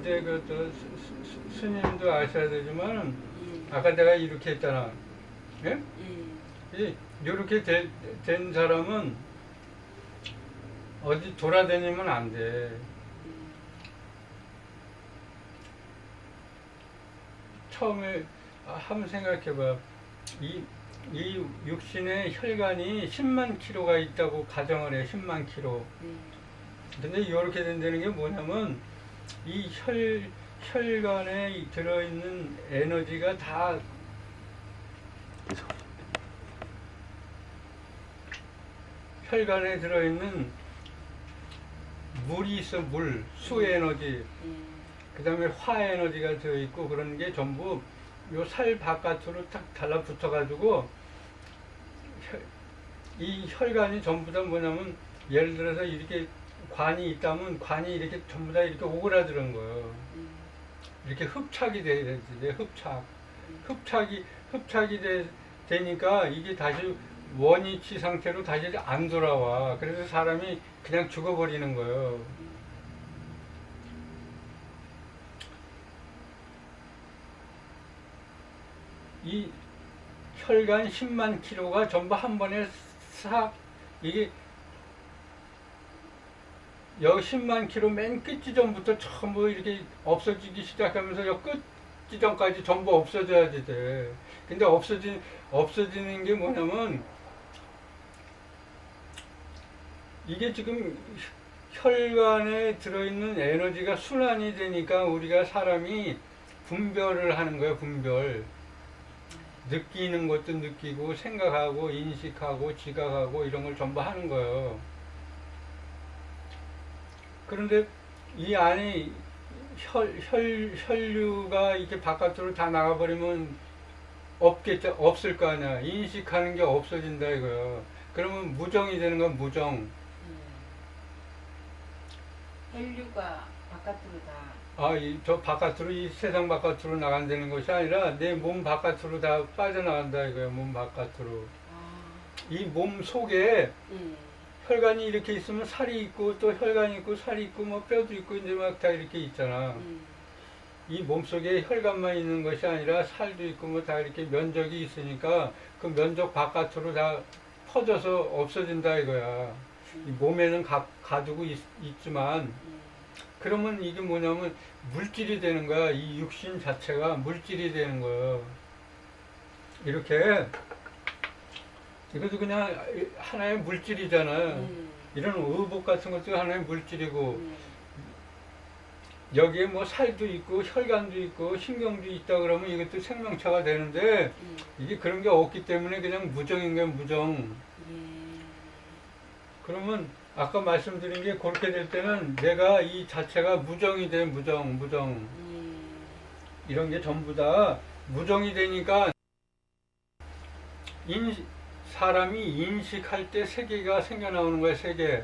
이제 스님도 아셔야 되지만 아까 내가 이렇게 했잖아. 예? 이렇게 된 사람은 어디 돌아다니면 안 돼. 처음에 한번 생각해봐. 이 육신의 혈관이 10만 킬로가 있다고 가정을 해. 10만 킬로. 근데 이렇게 된다는 게 뭐냐면 이 혈관에 들어있는 에너지가 다 혈관에 들어있는 물이 있어. 물, 수 에너지, 그 다음에 화 에너지가 들어있고 그런 게 전부 요 살 바깥으로 탁 달라붙어 가지고 이 혈관이 전부 다 뭐냐면 예를 들어서 이렇게 관이 있다면 관이 이렇게 전부 다 이렇게 오그라드는 거예요. 이렇게 흡착이 돼야 돼. 흡착이 되니까 이게 다시 원위치 상태로 다시 안 돌아와. 그래서 사람이 그냥 죽어버리는 거예요. 이 혈관 10만 킬로가 전부 한 번에 이게 여기 10만 킬로 맨 끝 지점부터 전부 이렇게 없어지기 시작하면서 여 끝 지점까지 전부 없어져야 돼. 근데 없어지는 게 뭐냐면 이게 지금 혈관에 들어있는 에너지가 순환이 되니까 우리가 사람이 분별을 하는 거예요. 분별. 느끼는 것도 느끼고 생각하고 인식하고 지각하고 이런 걸 전부 하는 거예요. 그런데 이 안에 혈류가 이렇게 바깥으로 다 나가버리면 없을 거 아니야. 인식하는 게 없어진다 이거야. 그러면 무정이 되는 건 무정. 혈류가 바깥으로 다. 저 바깥으로, 이 세상 바깥으로 나간다는 것이 아니라 내 몸 바깥으로 다 빠져나간다 이거야. 몸 바깥으로. 이 몸 속에 혈관이 이렇게 있으면 살이 있고 또 혈관이 있고 살이 있고 뭐 뼈도 있고 이제 막 다 이렇게 있잖아. 이 몸속에 혈관만 있는 것이 아니라 살도 있고 뭐 다 이렇게 면적이 있으니까 그 면적 바깥으로 다 퍼져서 없어진다 이거야. 이 몸에는 가두고 있지만 그러면 이게 뭐냐면 물질이 되는 거야. 이 육신 자체가 물질이 되는 거야. 이렇게 이것도 그냥 하나의 물질이잖아. 이런 의복 같은 것도 하나의 물질이고 여기에 뭐 살도 있고 혈관도 있고 신경도 있다 그러면 이것도 생명체가 되는데 이게 그런 게 없기 때문에 그냥 무정인 거야. 무정. 그러면 아까 말씀드린 게 그렇게 될 때는 내가 이 자체가 무정이 돼. 무정. 이런 게 전부 다 무정이 되니까 사람이 인식할 때 세계가 생겨나오는 거야. 세계.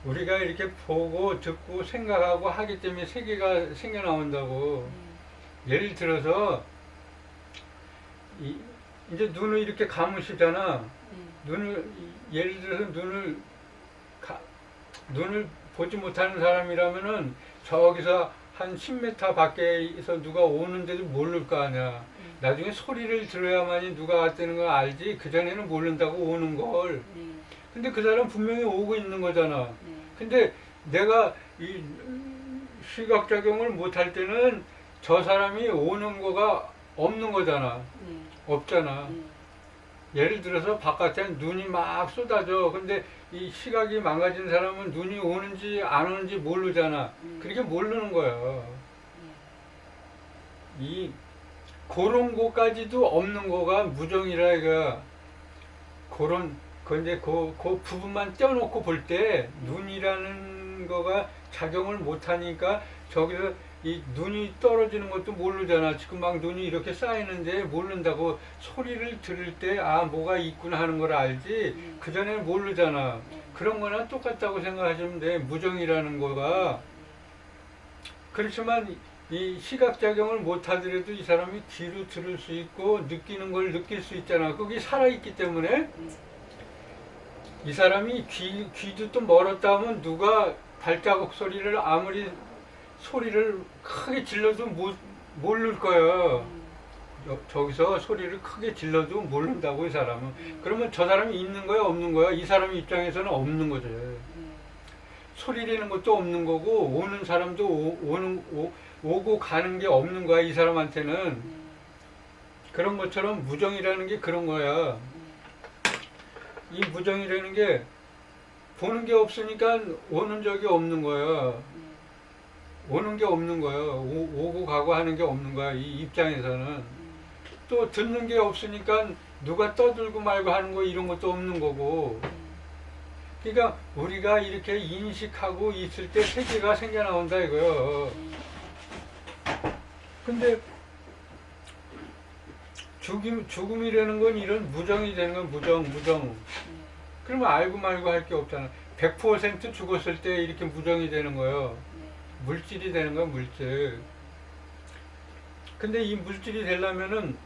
우리가 이렇게 보고 듣고 생각하고 하기 때문에 세계가 생겨나온다고. 예를 들어서 이제 눈을 이렇게 감으시잖아. 예를 들어서 눈을 보지 못하는 사람이라면은 저기서 한 10m 밖에서 누가 오는데도 모를 거 아니야. 나중에 소리를 들어야만이 누가 왔다는 걸 알지. 그전에는 모른다고 오는 걸. 근데 그 사람 분명히 오고 있는 거잖아. 근데 내가 이 시각작용을 못할 때는 저 사람이 오는 거가 없는 거잖아. 없잖아. 예를 들어서 바깥에 눈이 막 쏟아져. 근데 이 시각이 망가진 사람은 눈이 오는지 안 오는지 모르잖아. 그렇게 모르는 거예요. 그런 거까지도 없는 거가 무정이라 이거야. 근데 그 부분만 떼어놓고 볼 때 눈이라는 거가 작용을 못하니까 저기서 이 눈이 떨어지는 것도 모르잖아. 지금 막 눈이 이렇게 쌓이는데 모른다고. 소리를 들을 때 뭐가 있구나 하는 걸 알지 그전에는 모르잖아. 그런 거나 똑같다고 생각하시면 돼. 무정이라는 거가. 그렇지만 이 시각작용을 못하더라도 이 사람이 귀로 들을 수 있고 느끼는 걸 느낄 수 있잖아. 그게 살아있기 때문에. 이 사람이 귀도 또 멀었다 하면 누가 발자국 소리를 아무리 소리를 크게 질러도 모를 거야. 저기서 소리를 크게 질러도 모른다고, 이 사람은. 그러면 저 사람이 있는 거야, 없는 거야? 이 사람 입장에서는 없는 거지. 소리 내는 것도 없는 거고, 오는 사람도 오고 가는 게 없는 거야, 이 사람한테는. 그런 것처럼 무정이라는 게 그런 거야. 이 무정이라는 게 보는 게 없으니까 오는 적이 없는 거야. 오는 게 없는 거야. 오고 가고 하는 게 없는 거야, 이 입장에서는. 또 듣는 게 없으니까 누가 떠들고 말고 하는 거 이런 것도 없는 거고. 그러니까 우리가 이렇게 인식하고 있을 때 세계가 생겨나온다 이거요. 근데 죽음이라는 건 이런 무정이 되는 건 무정. 그러면 알고 말고 할 게 없잖아. 100% 죽었을 때 이렇게 무정이 되는 거예요. 물질이 되는 거야, 물질. 근데 이 물질이 되려면은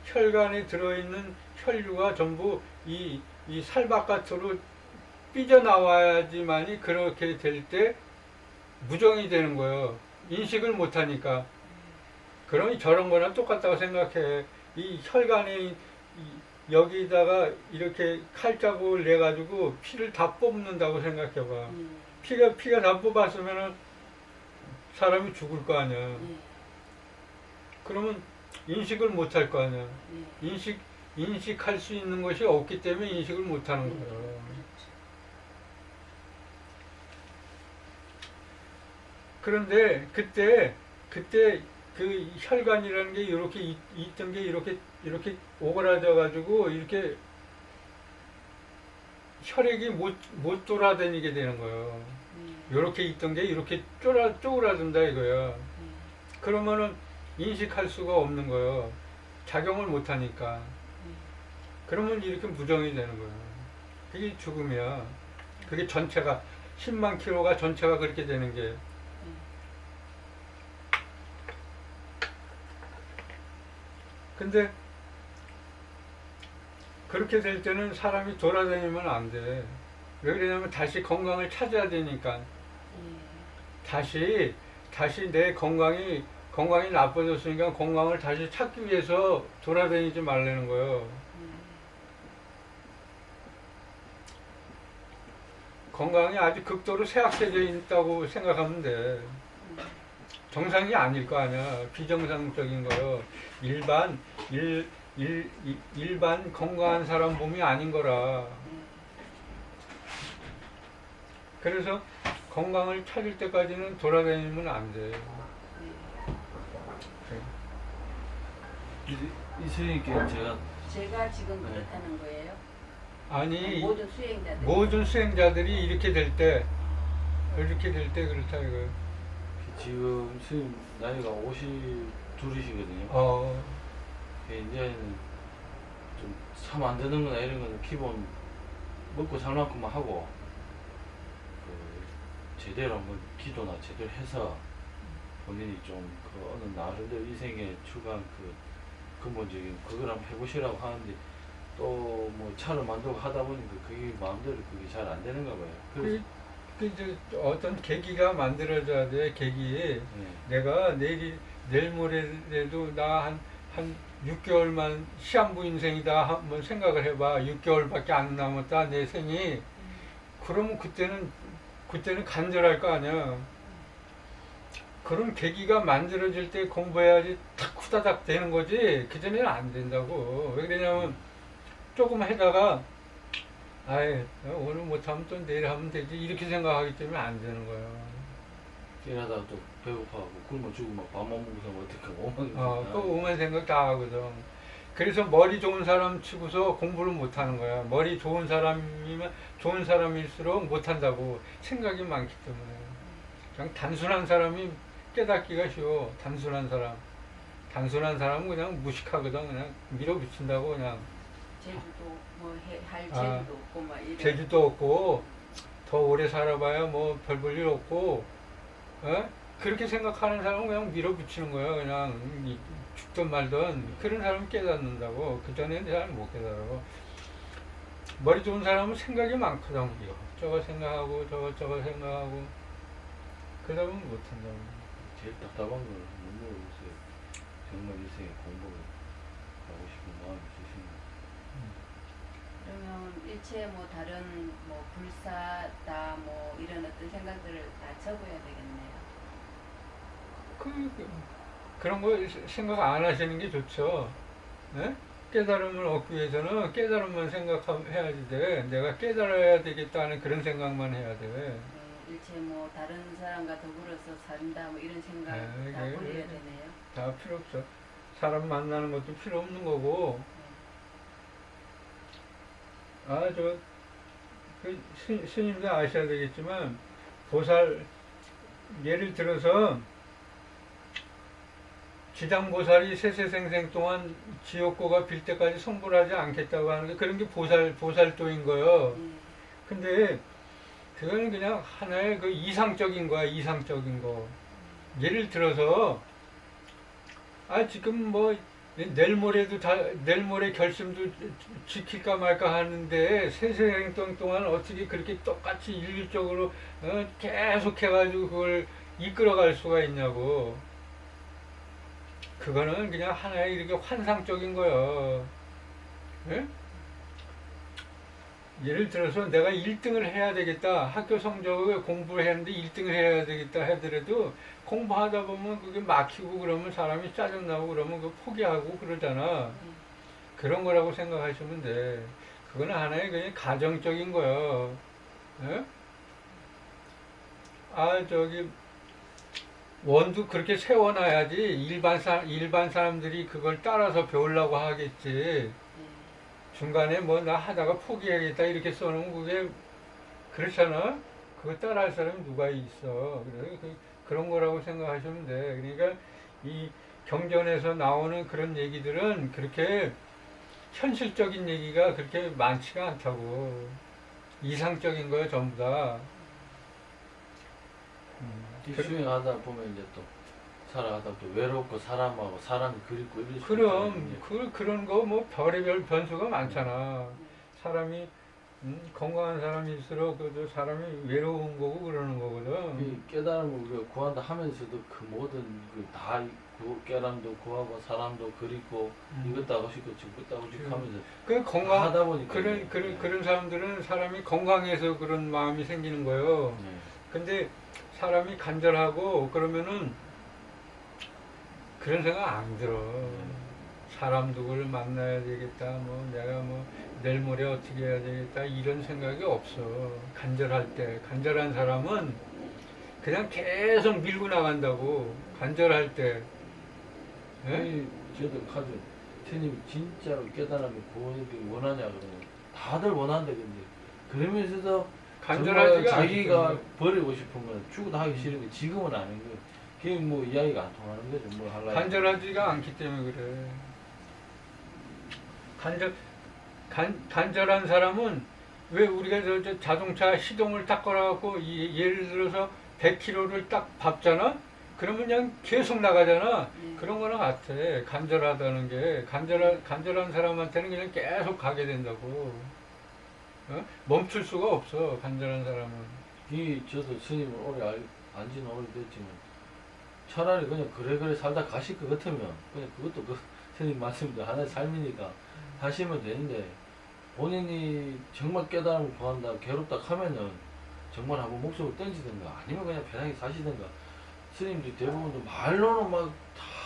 혈관에 들어있는 혈류가 전부 이 살 바깥으로 삐져나와야지만이 그렇게 될 때 무정이 되는 거예요. 인식을 못하니까. 그러니 저런 거랑 똑같다고 생각해. 이 혈관에 여기다가 이렇게 칼자국을 내가지고 피를 다 뽑는다고 생각해봐. 피가 다 뽑았으면은 사람이 죽을 거 아니야. 그러면 인식을 못할 거 아니야. 인식할 수 있는 것이 없기 때문에 인식을 못하는 거예요. 그런데 그때 그 혈관이라는 게 이렇게 있던 게 이렇게 오그라져 가지고 이렇게 혈액이 못 돌아다니게 되는 거예요. 이렇게 있던 게 이렇게 쪼그라든다 이거야. 그러면은 인식할 수가 없는 거예요. 작용을 못 하니까. 그러면 이렇게 무정이 되는 거예요. 그게 죽음이야. 그게 전체가 10만 킬로가 전체가 그렇게 되는 게. 근데 그렇게 될 때는 사람이 돌아다니면 안 돼. 왜 그러냐면 다시 건강을 찾아야 되니까. 다시 내 건강이 나빠졌으니까 건강을 다시 찾기 위해서 돌아다니지 말라는 거예요. 건강이 아주 극도로 쇠약해져 있다고 생각하면 돼. 정상이 아닐 거 아니야. 비정상적인 거요. 일반 건강한 사람 몸이 아닌 거라. 그래서 건강을 찾을 때까지는 돌아다니면 안 돼. 이 선생님께 제가 지금 그렇다는 거예요? 아니, 모든 수행자들이 이렇게 될 때 그렇다 이거예요. 지금 선생님 나이가 52이시거든요. 이제는 좀 참 안 되는 거나 이런 거는 기본 먹고 살 만큼만 하고 제대로 한번 기도나 제대로 해서 본인이 좀 어느 나름대로 인생에 추구한 근본적인 그걸 한번 해보시라고 하는데 또 뭐 차를 만들고 하다 보니까 그게 마음대로 그게 잘 안 되는가 봐요. 그래서 이제 어떤 계기가 만들어져야 돼. 계기. 내가 내일 모레라도 나 한 6개월만 시한부 인생이다 한번 생각을 해봐. 6개월밖에 안 남았다 내 생이. 그러면 그때는 간절할 거 아니야. 그런 계기가 만들어질 때 공부해야지 탁 후다닥 되는 거지. 그전에는 안 된다고. 왜 그러냐면 조금 하다가 오늘 못하면 또 내일 하면 되지 이렇게 생각하기 때문에 안 되는 거예요. 일하다가 또 배고파하고 굶어 죽으면 밥만 먹고서 어떡하고 그 오만 생각 다 하거든. 그래서 머리 좋은 사람 치고서 공부를 못 하는 거야. 머리 좋은 사람이면 좋은 사람일수록 못 한다고. 생각이 많기 때문에. 그냥 단순한 사람이 깨닫기가 쉬워. 단순한 사람은 그냥 무식하거든. 그냥 밀어붙인다고 그냥. 제주도 할 제주도 없고 막 이래. 제주도 없고 더 오래 살아봐야 뭐 별 볼 일 없고. 그렇게 생각하는 사람은 그냥 밀어붙이는 거야. 그냥 죽든 말든 그런 사람은 깨닫는다고. 그전에는 잘 못 깨달아. 머리 좋은 사람은 생각이 많거든. 저거 생각하고 저거 생각하고. 그러면 못한다고. 제일 답답한 걸 못 물어보세요. 정말 인생에 공부를 하고 싶은 마음이 있으신가요? 그러면 일체 뭐 다른 뭐 불사다 뭐 이런 어떤 생각들을 다 접어야 되겠네요. 그런 거 생각 안 하시는 게 좋죠. 네? 깨달음을 얻기 위해서는 깨달음만 생각해야지 돼. 내가 깨달아야 되겠다는 그런 생각만 해야 돼. 네, 일체 뭐 다른 사람과 더불어서 산다 뭐 이런 생각 네, 다 네, 버려야 네. 되네요. 다 필요 없어. 사람 만나는 것도 필요 없는 거고. 스님도 아셔야 되겠지만, 보살, 예를 들어서, 지장보살이 세세생생 동안 지옥고가 빌 때까지 성불하지 않겠다고 하는 게 그런 게 보살도인 거예요. 네. 근데 그거는 그냥 하나의 그 이상적인 거야, 이상적인 거. 예를 들어서, 지금 뭐, 내일 모레 결심도 지킬까 말까 하는데, 세세생동 동안 어떻게 그렇게 똑같이 일률적으로, 계속 해가지고 그걸 이끌어갈 수가 있냐고. 그거는 그냥 하나의 이렇게 환상적인 거예요. 예? 예를 들어서 내가 1등을 해야 되겠다. 학교 성적을 공부를 했는데 1등을 해야 되겠다 하더라도 공부하다 보면 그게 막히고 그러면 사람이 짜증나고 그러면 그 포기하고 그러잖아. 그런 거라고 생각하시면 돼. 그거는 하나의 그냥 가정적인 거예요. 예? 원도 그렇게 세워놔야지 일반 사람들이 그걸 따라서 배우려고 하겠지. 네. 중간에 뭐 나 하다가 포기하겠다 이렇게 써놓으면 그게 그렇잖아. 그거 따라할 사람이 누가 있어. 그래서 그런 거라고 생각하시면 돼. 그러니까 이 경전에서 나오는 그런 얘기들은 그렇게 현실적인 얘기가 그렇게 많지가 않다고. 이상적인 거야 전부 다. 수행하다 보면 이제 또 살아가다 또 외롭고 사람이 그립고 이럴 수 그럼 있잖아요. 그런 거 뭐 별의별 변수가 많잖아. 사람이 건강한 사람일수록 그 사람이 외로운 거고 그러는 거거든. 이 깨달음을 우리가 구한다 하면서도 그 모든 그 깨달음도 구하고 사람도 그립고 이것도 하고 싶고 저것도 하고 싶고 하면서 그 건강 하다 보니까 그런 사람들은 사람이 건강해서 그런 마음이 생기는 거예요. 네. 근데 사람이 간절하고 그러면은 그런 생각 안 들어. 사람 누구를 만나야 되겠다, 뭐 내가 뭐 내일 모레 어떻게 해야 되겠다 이런 생각이 없어. 간절한 사람은 그냥 계속 밀고 나간다고. 간절할 때. 예? 아니, 저도 가져 스님이 진짜로 깨달음을 구하기 원하냐 그러면 다들 원한다 근데 그러면서도 정말 간절하지가 자기가 않기 버리고 싶으면 죽어도 하기 싫은데 지금은 아닌 거예요. 그게 뭐 이야기가 안 통하는 거죠. 뭐 할라. 간절하지가 않기 때문에 그래. 간절한 사람은 왜 우리가 저 자동차 시동을 딱 걸어갖고 예를 들어서 100km를 딱 밟잖아? 그러면 그냥 계속 나가잖아. 그런 거랑 같아. 간절하다는 게 간절한 사람한테는 그냥 계속 가게 된다고. 멈출 수가 없어. 간절한 사람은. 이 저도 스님을 오래 안지는 오래됐지만 차라리 그냥 그래 살다 가실 것 같으면 그냥 그것도 그 스님 말씀대로 하나의 삶이니까 하시면 되는데 본인이 정말 깨달음을 구한다 괴롭다 하면은 정말 한번 목숨을 던지든가 아니면 그냥 편하게 사시든가. 스님들이 대부분도 말로는 막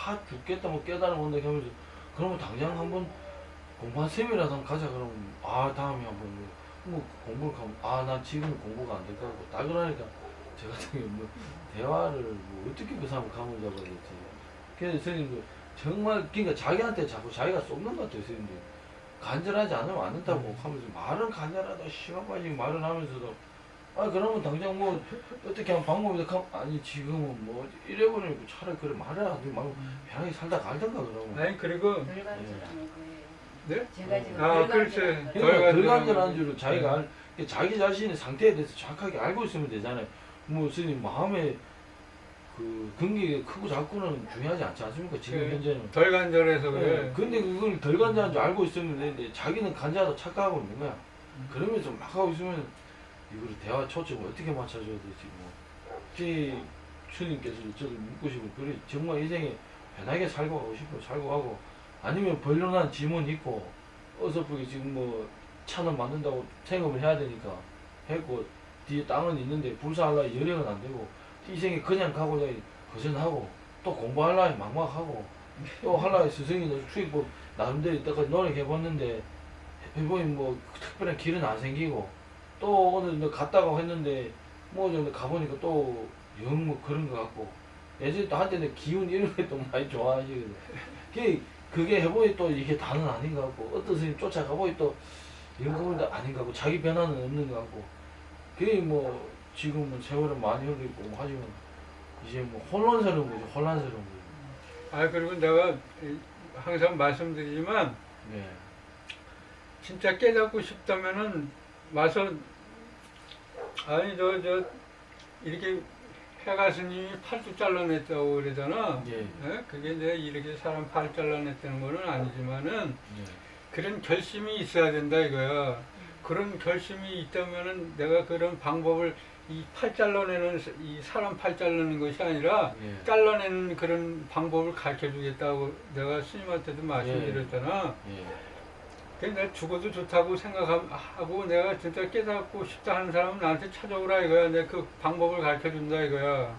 다 죽겠다 뭐 깨달음 온다 하면서 그러면 당장 한번 공부한 셈이라도 한번 가자 그러면 다음에 한번 뭐 공부를 가면 난 지금 공부가 안 될 것 같고 딱 그러니까 저 같은 경우 뭐 대화를 뭐 어떻게 그 사람을 감을 잡아야 될지. 그래서 스님도 정말 그러니까 자기한테 자꾸 자기가 쏟는 것 같아요. 스님들이 간절하지 않으면 안 된다고 하면서 말은 간절하다 심한 빠지고 말은 하면서도 그러면 당장 뭐 어떻게 하면 방법이 아니 지금은 뭐 이래버리니까 차라리 그래 말을 하지 말고 편하게 살다 갈던가 그러면. 아니 그리고 덜 간절하는 거예요. 네? 제가 지금 그렇지. 덜 간절한 줄을 자기가 자기 자신의 상태에 대해서 정확하게 알고 있으면 되잖아요. 뭐 스님 마음에 그 근기가 크고 작고는 중요하지 않지 않습니까? 지금 현재는. 덜 간절해서 그래. 근데 그걸 덜 간절한 줄 알고 있으면 되는데 자기는 간절하다고 착각하고 있는 거야. 그러면서 막 하고 있으면 이거를 대화 초점을 어떻게 맞춰줘야 되지 뭐. 주님께서 저를 묶으시고 그래 정말 인생에 편하게 살고 가고 싶어 살고 가고 아니면 벌려난 짐은 있고 어설프게 지금 뭐 차는 만든다고 생업을 해야 되니까 했고 뒤에 땅은 있는데 불사하려 여력은 안 되고 인생에 그냥 가고자 거전하고 또 공부하려 막막하고 또 하려 스승이 수익법 나름대로 이때까지 노력해봤는데 해보니 뭐 특별한 길은 안 생기고 또 오늘 너 갔다가 했는데 뭐 좀 가보니까 또 영 뭐 그런 것 같고 예전에 또 한때는 기운 이런 게 또 많이 좋아하시거든. 그게 해보니 또 이게 다는 아닌 것 같고 어떤 스님 쫓아가보니 또 이런 거 보니까 아닌 것 같고 자기 변화는 없는 것 같고 그게 뭐 지금은 세월은 많이 흘리고 뭐 하지만 이제 뭐 혼란스러운 거죠. 혼란스러운 거죠. 아, 그리고 내가 항상 말씀드리지만 네. 진짜 깨닫고 싶다면은 와서 아니 저 이렇게 해가 스님이 팔도 잘라냈다고 그러잖아. 예. 예? 그게 내가 이렇게 사람 팔 잘라냈다는 거는 아니지만은 예. 그런 결심이 있어야 된다 이거야. 그런 결심이 있다면은 내가 그런 방법을 이 팔 잘라내는 이 사람 팔 자르는 것이 아니라 예. 잘라내는 그런 방법을 가르쳐 주겠다고 내가 스님한테도 말씀드렸잖아. 예. 그래서 내가 죽어도 좋다고 생각하고 내가 진짜 깨닫고 싶다 하는 사람은 나한테 찾아오라 이거야. 내가 그 방법을 가르쳐 준다 이거야.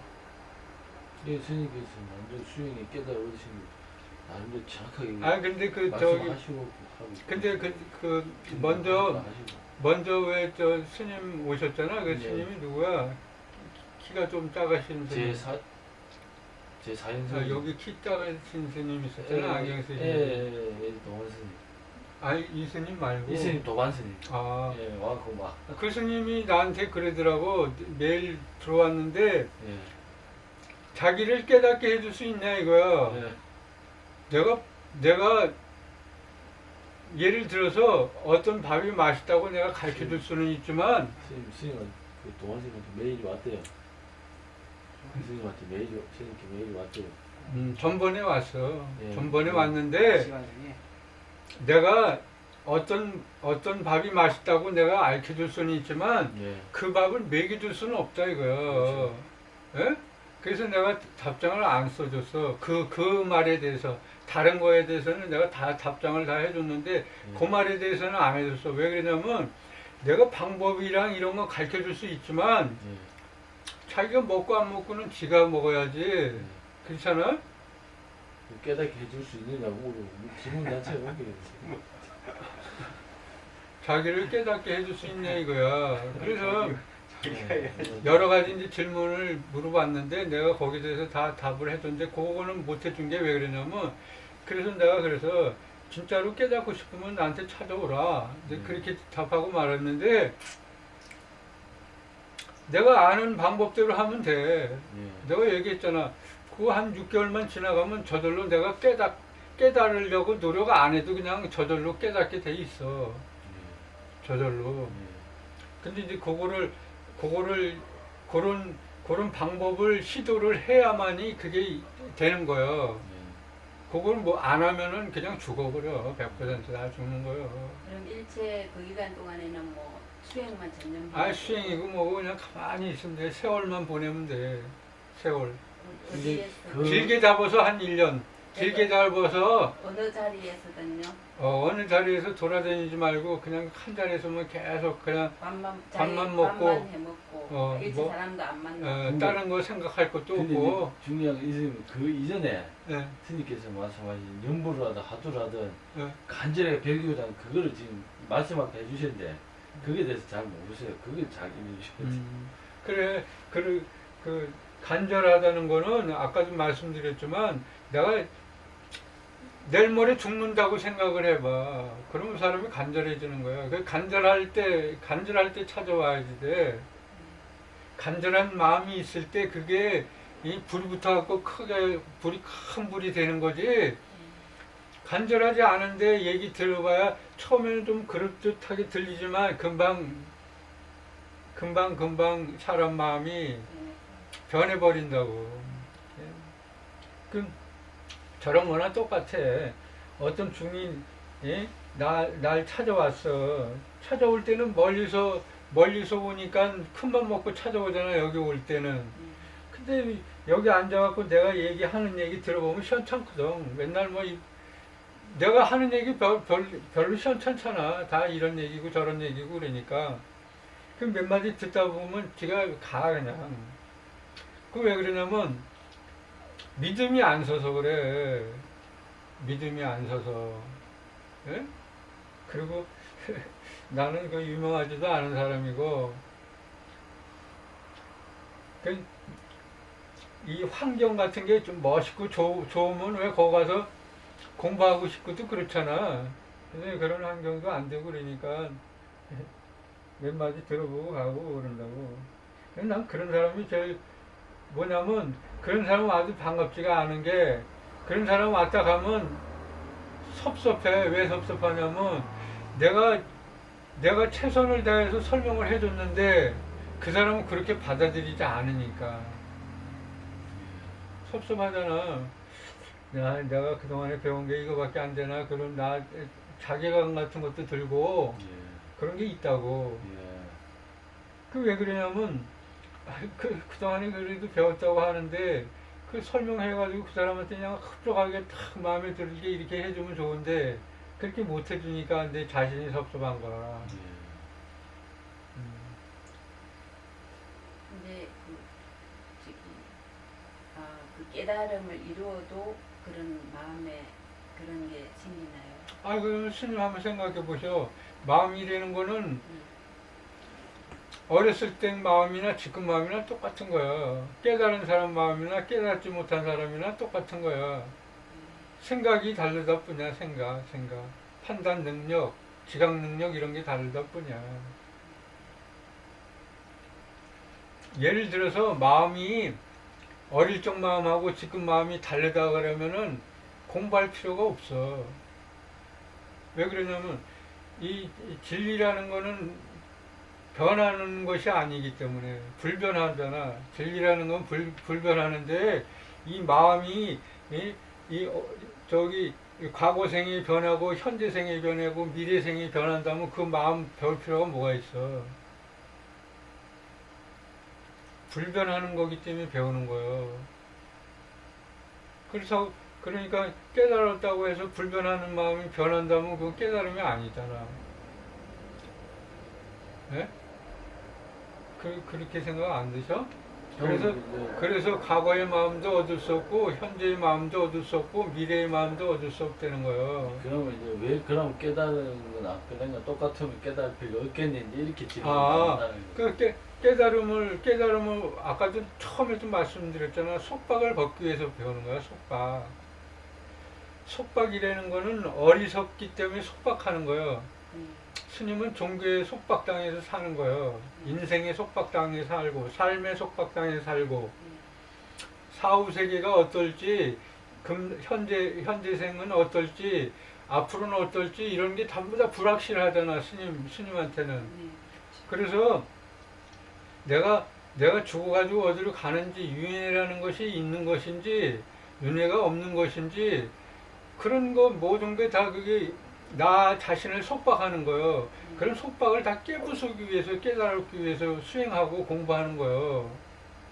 예, 스님께서 완전 수행에 깨달으신 거 나름대로 정확하게 아 근데 그 저기 말씀하시고 하고 근데 그 먼저 왜 저 스님 오셨잖아. 그 네. 스님이 누구야? 키가 좀 작으신 스님. 제 4인승 아, 여기 키 작으신 스님 있었잖아. 안경 쓰신. 예, 도반 스님. 아니 이 스님 말고. 이 스님 도반 스님. 아. 예, 와고 막. 그 스님이 나한테 그러더라고. 매일 들어왔는데 예. 자기를 깨닫게 해줄 수 있냐 이거야. 예. 내가 예를 들어서 어떤 밥이 맛있다고 내가 가르쳐 줄 수는 있지만 스님은 그 도반 스님한테 매일 왔대요. 스님한테 스님께 매일 왔대요. 전번에 왔어. 예. 전번에 왔는데 시간 중에 내가 어떤 밥이 맛있다고 내가 알려 줄 수는 있지만 예. 그 밥을 먹여줄 수는 없다 이거야. 그렇죠. 예? 그래서 내가 답장을 안 써줬어. 그 말에 대해서. 다른 거에 대해서는 내가 다 답장을 다 해줬는데 그 말에 대해서는 안 해줬어. 왜 그러냐면 내가 방법이랑 이런 거 가르쳐 줄 수 있지만 예. 자기가 먹고 안 먹고는 지가 먹어야지. 예. 그렇잖아? 깨닫게 해줄 수 있느냐고 질문 자체가 웃기네. 자기를 깨닫게 해줄 수 있냐 이거야. 그래서 예. 여러 가지 이제 질문을 물어봤는데 내가 거기에 대해서 다 답을 해줬는데 그거는 못 해준 게 왜 그러냐면 그래서 내가 진짜로 깨닫고 싶으면 나한테 찾아오라. 이제 그렇게 답하고 말았는데 내가 아는 방법대로 하면 돼. 예. 내가 얘기했잖아. 그거 한 6개월만 지나가면 저절로 내가 깨달으려고 노력 안 해도 그냥 저절로 깨닫게 돼 있어. 저절로. 근데 이제 그런 방법을 시도를 해야만이 그게 되는 거예요. 그걸 뭐 안 하면은 그냥 죽어버려. 100%다 죽는 거예요. 그럼 일체 그 기간 동안에는 뭐 수행만 전념. 수행이고 뭐고 그냥 가만히 있으면 돼. 세월만 보내면 돼. 세월. 이제 어디에서 길게 잡아서 한 1년. 길게 잡아서 어느 자리에서든요. 어느 자리에서 돌아다니지 말고 그냥 한 자리에서만 계속 그냥 밥만 먹고, 밥만 해먹고 일체 뭐, 사람도 안 만나고. 다른 거 생각할 것도 근데 없고. 이제 중요한 게 있으면 그 이전에 예, 스님께서 말씀하신 연부를 하든 하두를 하든 예. 간절하게 배우자는 그거를 지금 말씀하게 해주셨는데 그게 대해서 잘 모르세요. 그게 잘 이해해 주셔야 그래, 그 간절하다는 거는 아까도 말씀드렸지만 내가 내일 모레 죽는다고 생각을 해봐. 그러면 사람이 간절해지는 거야. 그 간절할 때 찾아와야지 돼. 간절한 마음이 있을 때 그게 이 불이 붙어갖고 큰 불이 되는 거지. 간절하지 않은데 얘기 들어봐야 처음에는 좀 그럴듯하게 들리지만 금방 사람 마음이 변해버린다고. 저런 거나 똑같아. 어떤 중인, 날 찾아왔어. 찾아올 때는 멀리서 오니까 큰맘 먹고 찾아오잖아, 여기 올 때는. 근데 여기 앉아갖고 내가 얘기하는 얘기 들어보면 시원찮거든. 맨날 뭐 내가 하는 얘기 별로 시원찮잖아. 다 이런 얘기고 저런 얘기고 그러니까. 그 몇 마디 듣다 보면 지가 가 그냥. 그 왜 그러냐면 믿음이 안 서서 그래. 믿음이 안 서서. 예? 그리고 나는 그 유명하지도 않은 사람이고 이 환경 같은 게 좀 멋있고 좋으면 왜 거기 가서 공부하고 싶고도 그렇잖아. 근데 그런 환경도 안 되고 그러니까 몇 마디 들어보고 가고 그런다고. 난 그런 사람이 제일 뭐냐면 그런 사람 아주 반갑지가 않은 게 그런 사람 왔다 가면 섭섭해. 왜 섭섭하냐면 내가 최선을 다해서 설명을 해줬는데 그 사람은 그렇게 받아들이지 않으니까 섭섭하잖아. 내가 그동안에 배운 게 이거밖에 안 되나 그런 자괴감 같은 것도 들고 예. 그런 게 있다고. 예. 그 왜 그러냐면 그동안에 그래도 배웠다고 하는데 그 설명해가지고 그 사람한테 그냥 흡족하게 탁 마음에 들게 이렇게 해주면 좋은데 그렇게 못 해주니까 내 자신이 섭섭한 거야. 예. 근데 그 깨달음을 이루어도 그런 마음에 그런 게 생기나요? 아, 그 스님 한번 생각해 보셔. 마음이라는 거는 어렸을 땐 마음이나 지금 마음이나 똑같은 거야. 깨달은 사람 마음이나 깨닫지 못한 사람이나 똑같은 거야. 생각이 다르다 뿐이야. 생각. 판단 능력, 지각 능력 이런 게 다르다 뿐이야. 예를 들어서 마음이 어릴 적 마음하고 지금 마음이 다르다 그러면은 공부할 필요가 없어. 왜 그러냐면 이 진리라는 거는 변하는 것이 아니기 때문에 불변하잖아. 진리라는 건 불변하는데 이 마음이 저기 과거 생이 변하고 현재 생이 변하고 미래 생이 변한다면 그 마음 배울 필요가 뭐가 있어. 불변하는 거기 때문에 배우는 거예요. 그러니까 깨달았다고 해서 불변하는 마음이 변한다면 그건 깨달음이 아니잖아. 네? 그렇게 생각 안 드셔? 그래서 과거의 마음도 얻을 수 없고 현재의 마음도 얻을 수 없고 미래의 마음도 얻을 수 없다는 거예요. 그러면 이제 왜 그럼 깨달은 건 깨달은 건 똑같으면 깨달을 필요 없겠는데 이렇게 지금 깨달음을 아까도 처음에도 말씀드렸잖아. 속박을 벗기 위해서 배우는 거야. 속박이라는 거는 어리석기 때문에 속박하는 거예요. 스님은 종교의 속박당에서 사는 거예요. 인생의 속박당에 살고 삶의 속박당에 살고 사후세계가 어떨지 현재 생은 어떨지 앞으로는 어떨지 이런 게 전부 다 불확실하잖아. 스님한테는. 그래서 내가 죽어가지고 어디로 가는지 윤회라는 것이 있는 것인지 윤회가 없는 것인지 그런 거 모든 게 다 그게 나 자신을 속박하는 거예요. 그런 속박을 다 깨부수기 위해서 깨달기 위해서 수행하고 공부하는 거예요.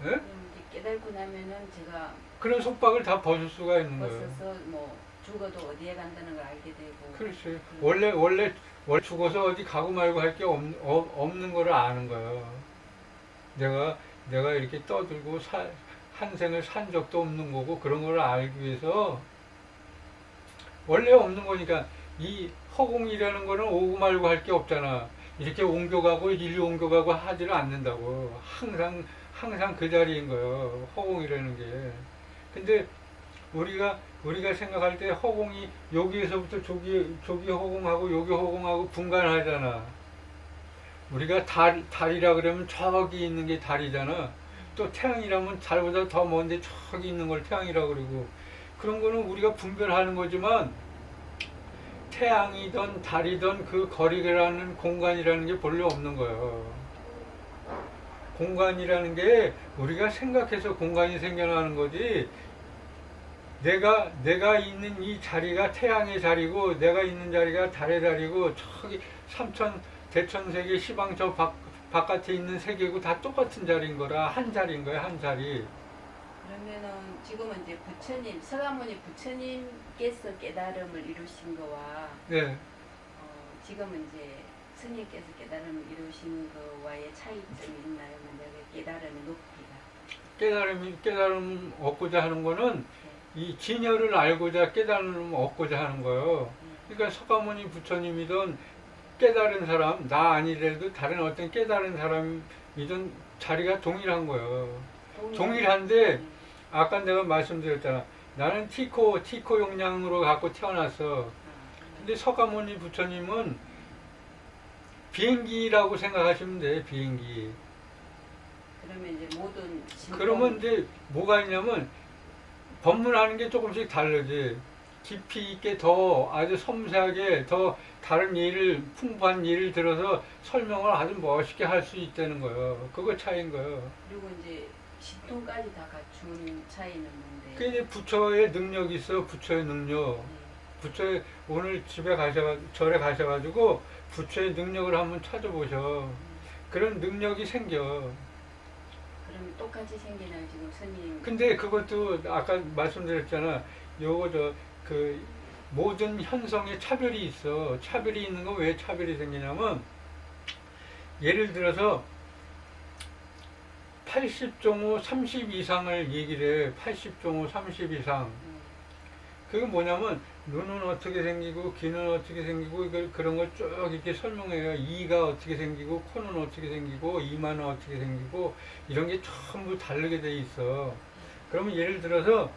예? 그럼 이제 깨달고 나면은 제가 그런 속박을 다 벗을 수가 있는 거예요. 벗어서 뭐 죽어도 어디에 간다는 걸 알게 되고. 그렇지. 원래 죽어서 어디 가고 말고 할 게 없는 거를 아는 거예요. 내가 이렇게 떠들고 한 생을 산 적도 없는 거고 그런 걸 알기 위해서 원래 없는 거니까 이 허공이라는 거는 오고 말고 할 게 없잖아. 이렇게 옮겨가고 이리 옮겨가고 하지를 않는다고. 항상 그 자리인 거예요. 허공이라는 게. 근데 우리가 생각할 때 허공이 여기에서부터 저기 허공하고 여기 허공하고 분간하잖아. 우리가 달이라 그러면 저기 있는 게 달이잖아. 또 태양이라면 달보다 더 먼데 저기 있는 걸 태양이라고 그러고 그런 거는 우리가 분별하는 거지만 태양이든 달이든 그 거리라는 공간이라는 게 별로 없는 거예요. 공간이라는 게 우리가 생각해서 공간이 생겨나는 거지 내가 있는 이 자리가 태양의 자리고 내가 있는 자리가 달의 자리고 저기 대천세계 시방 저 바깥에 있는 세계고 다 똑같은 자리인 거라 한 자리인 거야. 한 자리. 그러면은 지금은 이제 부처님, 서가모니 부처님께서 깨달음을 이루신 거와 네. 지금은 이제 스님께서 깨달음을 이루신 거와의 차이점이 있나요? 만약에 깨달음의 높이가. 깨달음 얻고자 하는 거는 네. 이 진여를 알고자 깨달음 얻고자 하는 거예요. 네. 그러니까 석가모니 부처님이든 깨달은 사람, 나 아니래도 다른 어떤 깨달은 사람이든 자리가 동일한 거예요. 동일한데 네. 아까 내가 말씀드렸잖아. 나는 티코 용량으로 갖고 태어났어. 근데 석가모니 부처님은 비행기라고 생각하시면 돼, 비행기. 그러면 이제 모든 그러면 이제 뭐가 있냐면 법문하는 게 조금씩 다르지. 깊이 있게 더 아주 섬세하게 더 다른 예를, 풍부한 예를 들어서 설명을 아주 멋있게 할 수 있다는 거예요. 그거 차이인 거예요. 그리고 이제 신통까지 다 갖춘 차이는 뭔데? 그 이제 부처의 능력이 있어, 부처의 능력. 네. 부처의 오늘 집에 절에 가셔가지고 부처의 능력을 한번 찾아보셔. 그런 능력이 생겨. 그러면 똑같이 생기나요 지금 스님? 근데 그것도 아까 말씀드렸잖아. 요거 그 모든 현성에 차별이 있어. 차별이 있는 건 왜 차별이 생기냐면 예를 들어서 80종호 30 이상을 얘기를 해. 80종호 30 이상. 그게 뭐냐면 눈은 어떻게 생기고 귀는 어떻게 생기고 그런 걸 쭉 이렇게 설명해요. 이가 어떻게 생기고 코는 어떻게 생기고 이마는 어떻게 생기고 이런 게 전부 다르게 돼 있어. 그러면 예를 들어서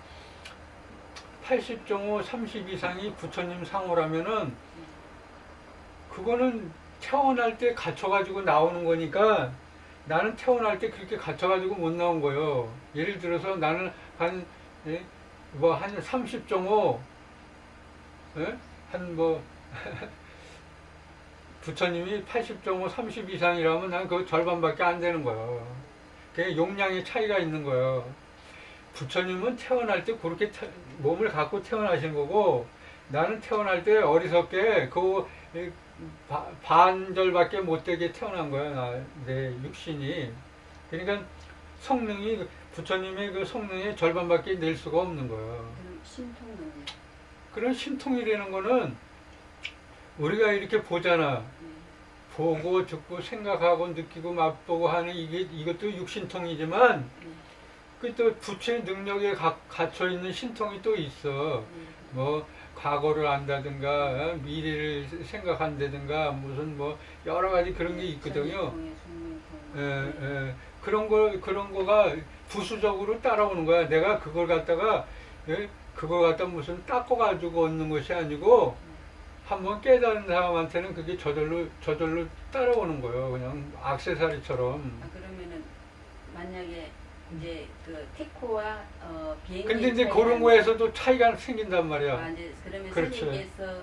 80종호 30 이상이 부처님 상호라면은 그거는 태어날 때 갖춰가지고 나오는 거니까 나는 태어날 때 그렇게 갖춰가지고 못 나온 거예요. 예를 들어서 나는 한 30종호 부처님이 80종호 30 이상이라면 난 그 절반밖에 안 되는 거예요. 그게 용량의 차이가 있는 거예요. 부처님은 태어날 때 그렇게 몸을 갖고 태어나신 거고 나는 태어날 때 어리석게 그 반절밖에 못 되게 태어난 거야. 내 육신이. 그러니까 성능이 부처님의 그 성능의 절반밖에 낼 수가 없는 거예요. 그럼 신통은요? 그런 신통이라는 거는 우리가 이렇게 보잖아. 보고 듣고 생각하고 느끼고 맛보고 하는 이것도 육신통이지만 그 또 부처의 능력에 갇혀 있는 신통이 또 있어. 뭐 과거를 안다든가 미래를 생각한다든가 무슨 뭐 여러 가지 그런 게 있거든요. 그런 거가 부수적으로 따라오는 거야. 내가 그걸 갖다가 무슨 닦아가지고 얻는 것이 아니고 한번 깨달은 사람한테는 그게 저절로 따라오는 거예요. 그냥 액세서리처럼. 그러면은 만약에 이제 그 티코와 비행기. 근데 이제 그런 거에서도 차이가 생긴단 말이야. 이제 그러면 그렇지. 스님께서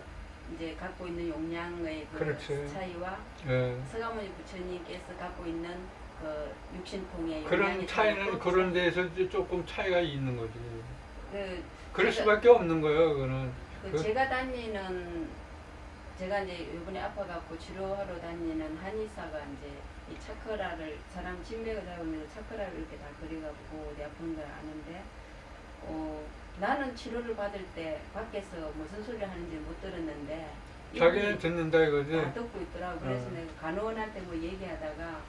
이제 갖고 있는 용량의 그 그렇지. 차이와 예. 서가모니 부처님께서 갖고 있는 그 육신통의 그런 용량의 차이는 차이도 그런 데에서 이제 조금 차이가 있는 거지. 그럴 제가- 수밖에 없는 거예요, 그거는. 제가 이제 이번에 아파갖고 치료하러 다니는 한의사가 이제 이 차크라를 사람 진맥을 잡으면서 차크라를 이렇게 다 그려갖고 내 아픈 걸 아는데 나는 치료를 받을 때 밖에서 무슨 소리를 하는지 못 들었는데 자기는 듣는다 이거지. 다 듣고 있더라고. 그래서 어. 내가 간호원한테 뭐 얘기하다가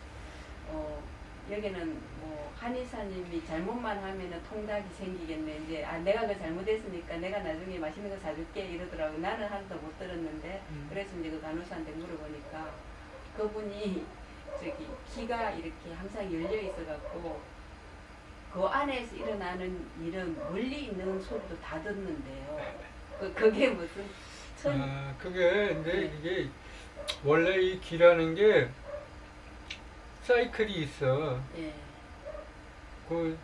여기는 뭐 한의사님이 잘못만 하면은 통닭이 생기겠네. 이제 내가 그 잘못했으니까 내가 나중에 맛있는 거 사줄게 이러더라고. 나는 하나도 못 들었는데 그래서 이제 그 간호사한테 물어보니까 그분이 저기 귀가 이렇게 항상 열려 있어갖고 그 안에서 일어나는 일은 멀리 있는 소리도 다 듣는데요. 그게 무슨 그게 근데 네. 이게 원래 이 귀라는 게 사이클이 있어. 예.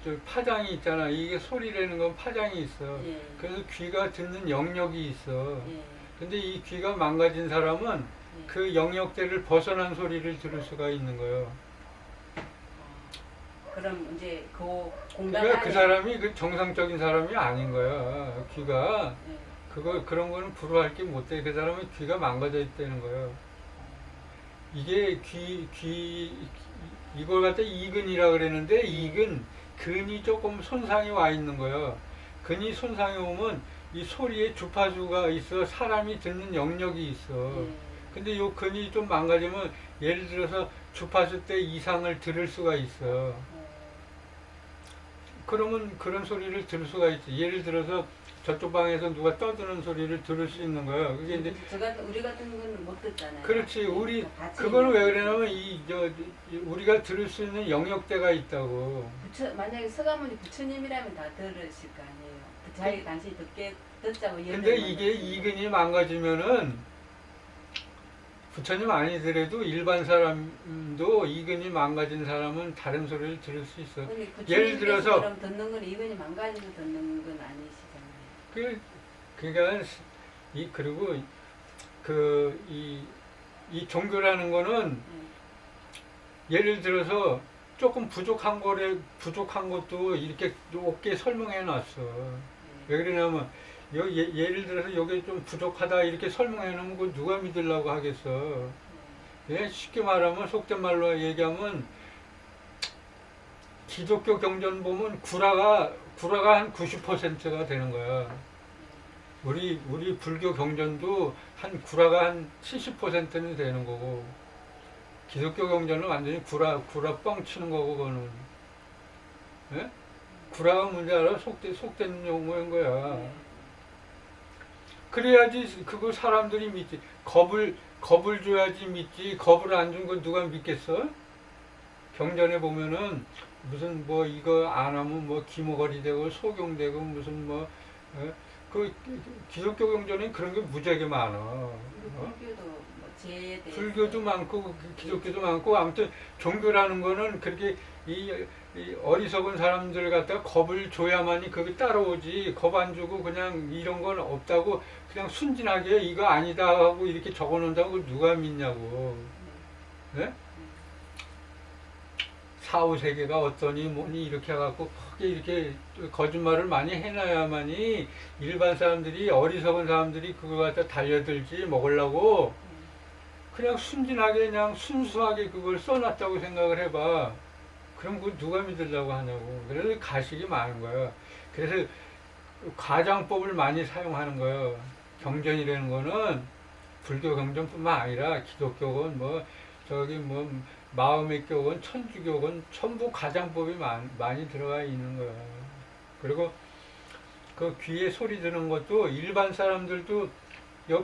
저 파장이 있잖아. 이게 소리라는 건 파장이 있어. 예. 그래서 귀가 듣는 영역이 있어. 예. 근데 이 귀가 망가진 사람은 예. 그 영역대를 벗어난 소리를 들을 수가 있는 거예요. 그럼 이제 그 공간 그러니까 안에 그 사람이 그 정상적인 사람이 아닌 거야. 귀가 예. 그런 거는 불허할 게 못 돼. 그 사람은 귀가 망가져 있다는 거예요. 이게 이걸 갖다 이근이라 그랬는데 근이 조금 손상이 와 있는 거예요. 근이 손상이 오면 이 소리에 주파수가 있어 사람이 듣는 영역이 있어. 예. 근데 요 근이 좀 망가지면 예를 들어서 주파수 대 이상을 들을 수가 있어. 그러면 그런 소리를 들을 수가 있지. 예를 들어서 저쪽 방에서 누가 떠드는 소리를 들을 수 있는 거예요. 그게 이제 우리 같은 거는 못 듣잖아요. 그렇지. 우리 같이 그거는 왜 있는 그러냐면 우리가 들을 수 있는 영역대가 있다고. 만약에 서가모니 부처님이라면 다 들으실 거 아니에요. 자기 당신이 듣자고 근데 열명만 이게 듣지. 이근이 망가지면은 부처님 아니더라도 일반 사람도 이근이 망가진 사람은 다른 소리를 들을 수 있어. 근데 예를 들어서 부처님께서처럼 듣는 건 이건이 망가지고 듣는 건 아니시잖아요. 그러니까 그리고 이 종교라는 거는 예를 들어서 조금 부족한 것도 이렇게 높게 설명해 놨어. 왜 그러냐면 예를 들어서 여기 좀 부족하다 이렇게 설명해 놓으면 그거 누가 믿으려고 하겠어. 예? 쉽게 말하면 속된 말로 얘기하면 기독교 경전 보면 구라가 한 90%가 되는 거야. 우리 불교 경전도 한 구라가 한 70%는 되는 거고, 기독교 경전은 완전히 구라 뻥 치는 거고, 그거는. 예? 구라가 뭔지 알아? 속된 용어인 거야. 그래야지 그거 사람들이 믿지. 겁을 줘야지 믿지. 겁을 안 준 건 누가 믿겠어? 경전에 보면은 무슨 뭐 이거 안 하면 뭐 기모거리 되고 소경되고 무슨 뭐 그 기독교 경전에 그런 게 무지하게 많아. 불교도 뭐 죄에 대해서 불교도 많고 기독교도 많고 아무튼 종교라는 거는 그렇게 이 어리석은 사람들 갖다가 겁을 줘야만이 그게 따라오지. 겁 안 주고 그냥 이런 건 없다고 그냥 순진하게 이거 아니다 하고 이렇게 적어 놓는다고 누가 믿냐고. 네? 4, 5세계가 어떠니 뭐니 이렇게 해갖고 크게 이렇게 거짓말을 많이 해놔야만이 일반 사람들이 어리석은 사람들이 그거 갖다 달려들지 먹으려고 그냥 순진하게 그냥 순수하게 그걸 써놨다고 생각을 해봐. 그럼 그거 누가 믿으려고 하냐고. 그래서 가식이 많은 거야. 그래서 과장법을 많이 사용하는 거예요. 경전이라는 거는 불교 경전뿐만 아니라 기독교건 뭐 마음의 교건 천주교건 전부 과장법이 많이 들어가 있는 거야. 그리고 그 귀에 소리 드는 것도 일반 사람들도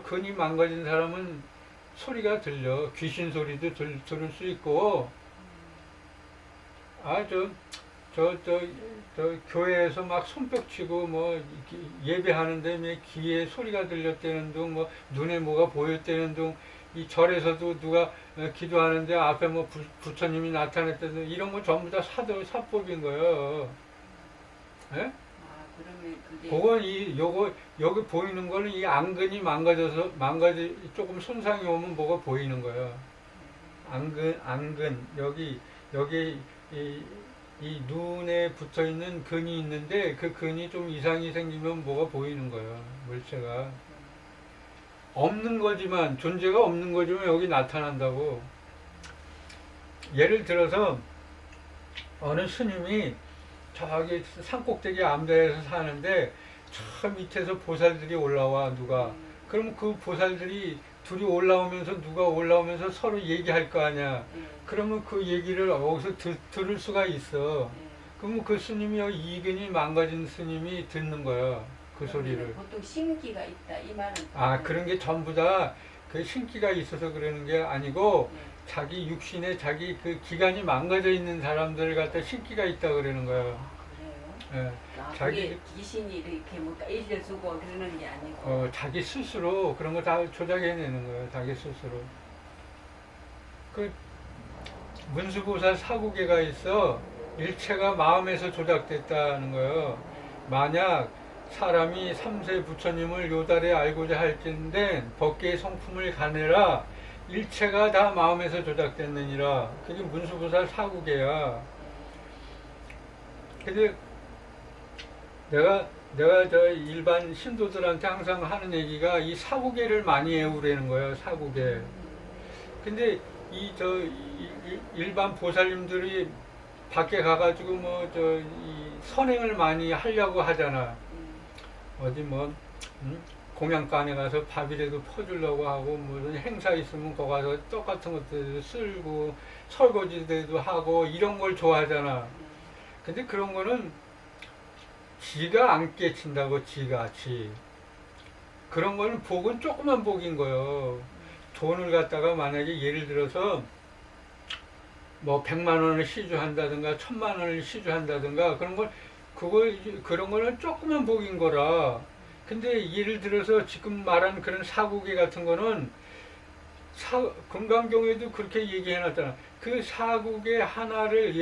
근이 망가진 사람은 소리가 들려. 귀신 소리도 들을 수 있고, 저 교회에서 막 손뼉 치고 뭐 예배하는데 왜 귀에 소리가 들렸다는 둥, 뭐 눈에 뭐가 보였다는 둥, 이 절에서도 누가 기도하는데 앞에 뭐 부처님이 나타났다는 둥, 이런 거 전부 다 사법인 거예요. 예? 그러면 그게 그건 여기 보이는 거는 이 안근이 조금 손상이 오면 뭐가 보이는 거예요. 안근 여기 이 눈에 붙어 있는 근이 있는데 그 근이 좀 이상이 생기면 뭐가 보이는 거예요. 물체가 없는 거지만 존재가 없는 거지만 여기 나타난다고. 예를 들어서 어느 스님이 저기 산꼭대기 암자에서 사는데 저 밑에서 보살들이 올라와 누가. 그럼 그 보살들이 둘이 누가 올라오면서 서로 얘기할 거 아니야. 그러면 그 얘기를 여기서 들을 수가 있어. 그러면 그 스님이 이근이 망가진 스님이 듣는 거야. 그 소리를. 보통 신기가 있다 이 말은. 그런 게 전부 다 그 신기가 있어서 그러는 게 아니고 자기 육신에 자기 그 기관이 망가져 있는 사람들 갖다 신기가 있다 그러는 거야. 그래요? 예. 자기 귀신이 이렇게 뭔가 일을 주고 그러는 게 아니고. 자기 스스로 그런 거 다 조작해내는 거예요. 자기 스스로. 그 문수보살 사구계가 있어. 일체가 마음에서 조작됐다는 거예요. 만약 사람이 삼세 부처님을 요달에 알고자 할진대 법계의 성품을 가내라. 일체가 다 마음에서 조작됐느니라. 그게 문수보살 사구계야. 근데 내가 저 일반 신도들한테 항상 하는 얘기가 이 사구계를 많이 외우라는 거예요. 사구계. 근데 일반 보살님들이 밖에 가가지고 뭐 저 이 선행을 많이 하려고 하잖아. 어디 뭐 공양간에 가서 밥이라도 퍼주려고 하고 무슨 행사 있으면 거기 가서 떡 같은 것도 쓸고 설거지도 하고 이런 걸 좋아하잖아. 근데 그런 거는 지가 안 깨친다고 지. 그런 거는 복은 조그만 복인 거예요. 돈을 갖다가 만약에 예를 들어서 뭐 100만 원을 시주한다든가 1000만 원을 시주한다든가 그런 거는 조그만 복인 거라. 근데 예를 들어서 지금 말한 그런 사국의 같은 거는 금강경에도 그렇게 얘기해 놨잖아. 그 사국의 하나를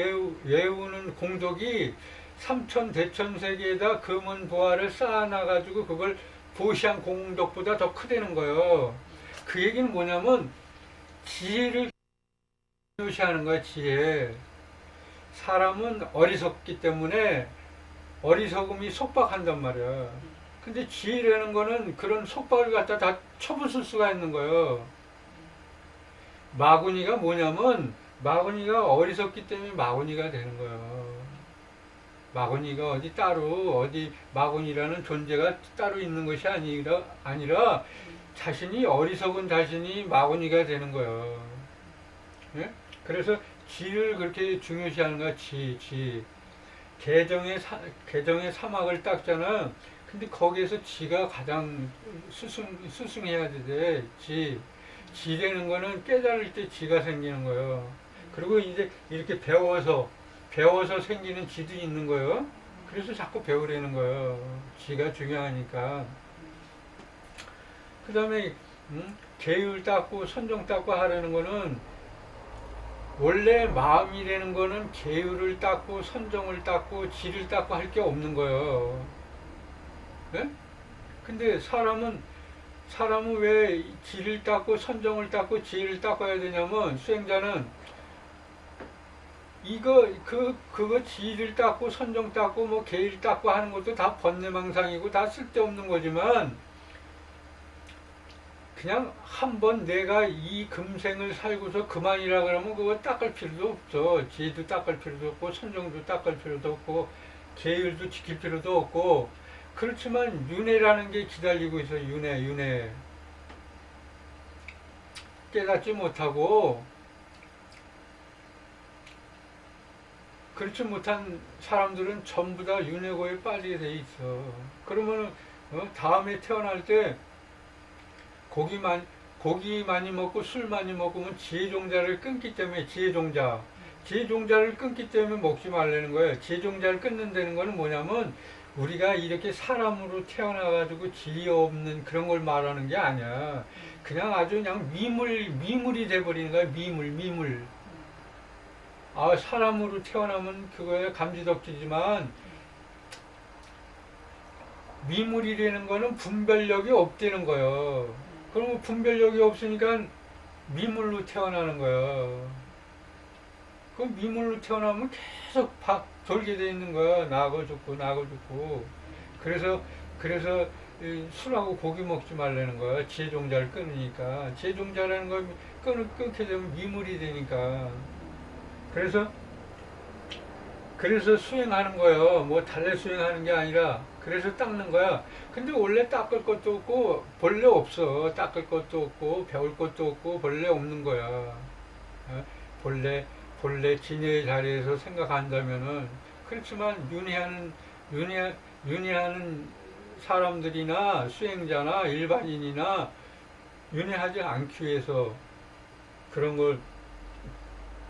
외우는 공덕이 삼천 대천세계에다 금은 보화를 쌓아놔가지고 그걸 보시한 공덕보다 더 크다는 거예요. 그 얘기는 뭐냐면 지혜를 중요시하는 거야. 지혜. 사람은 어리석기 때문에 어리석음이 속박한단 말이야. 근데 지혜라는 거는 그런 속박을 갖다 다 쳐부술 수가 있는 거예요. 마구니가 뭐냐면 마구니가 어리석기 때문에 마구니가 되는 거예요. 마구니가 어디 마구니라는 존재가 따로 있는 것이 아니라 자신이 어리석은 자신이 마구니가 되는 거예요. 예? 그래서 지를 그렇게 중요시하는 거야. 지. 개정의 사막을 닦잖아. 근데 거기에서 지가 가장 스승해야 돼. 지되는 거는 깨달을 때 지가 생기는 거예요. 그리고 이제 이렇게 배워서 생기는 지도 있는 거예요. 그래서 자꾸 배우려는 거예요. 지가 중요하니까. 그 다음에 계율 닦고 선정 닦고 하려는 거는 원래 마음이라는 거는 계율을 닦고 선정을 닦고 지를 닦고 할 게 없는 거예요. 예? 근데 사람은 왜 지를 닦고 선정을 닦고 지혜를 닦아야 되냐면 수행자는 그거 지혜를 닦고 선정 닦고 뭐 계율 닦고 하는 것도 다 번뇌망상이고 다 쓸데없는 거지만 그냥 한번 내가 이 금생을 살고서 그만이라 그러면 그거 닦을 필요도 없어. 지혜도 닦을 필요도 없고 선정도 닦을 필요도 없고 계율도 지킬 필요도 없고. 그렇지만 윤회라는 게 기다리고 있어. 윤회 깨닫지 못하고 그렇지 못한 사람들은 전부 다 윤회고에 빠지게 돼 있어. 그러면은 다음에 태어날 때 고기 많이 먹고 술 많이 먹으면 지혜종자를 끊기 때문에 지혜종자를 끊기 때문에 먹지 말라는 거예요. 지혜종자를 끊는다는 거는 뭐냐면 우리가 이렇게 사람으로 태어나가지고 지혜 없는 그런 걸 말하는 게 아니야. 그냥 아주 그냥 미물이 돼버리는 거야. 미물. 아, 사람으로 태어나면 그거에 감지덕지지만 미물이라는 거는 분별력이 없다는 거예요. 그러면 분별력이 없으니까 미물로 태어나는 거야. 그 미물로 태어나면 계속 돌게 돼 있는 거야. 나하고 죽고. 그래서 술하고 고기 먹지 말라는 거야. 지혜종자를 끊으니까. 지혜종자라는 걸 끊게 되면 미물이 되니까. 그래서 수행하는 거예요. 뭐 달래 수행하는 게 아니라 그래서 닦는 거야. 근데 원래 닦을 것도 없고 본래 없어. 닦을 것도 없고 배울 것도 없고 본래 없는 거야. 본래 진여의 자리에서 생각한다면은. 그렇지만 윤회하는 사람들이나 수행자나 일반인이나 윤회하지 않기 위해서 그런 걸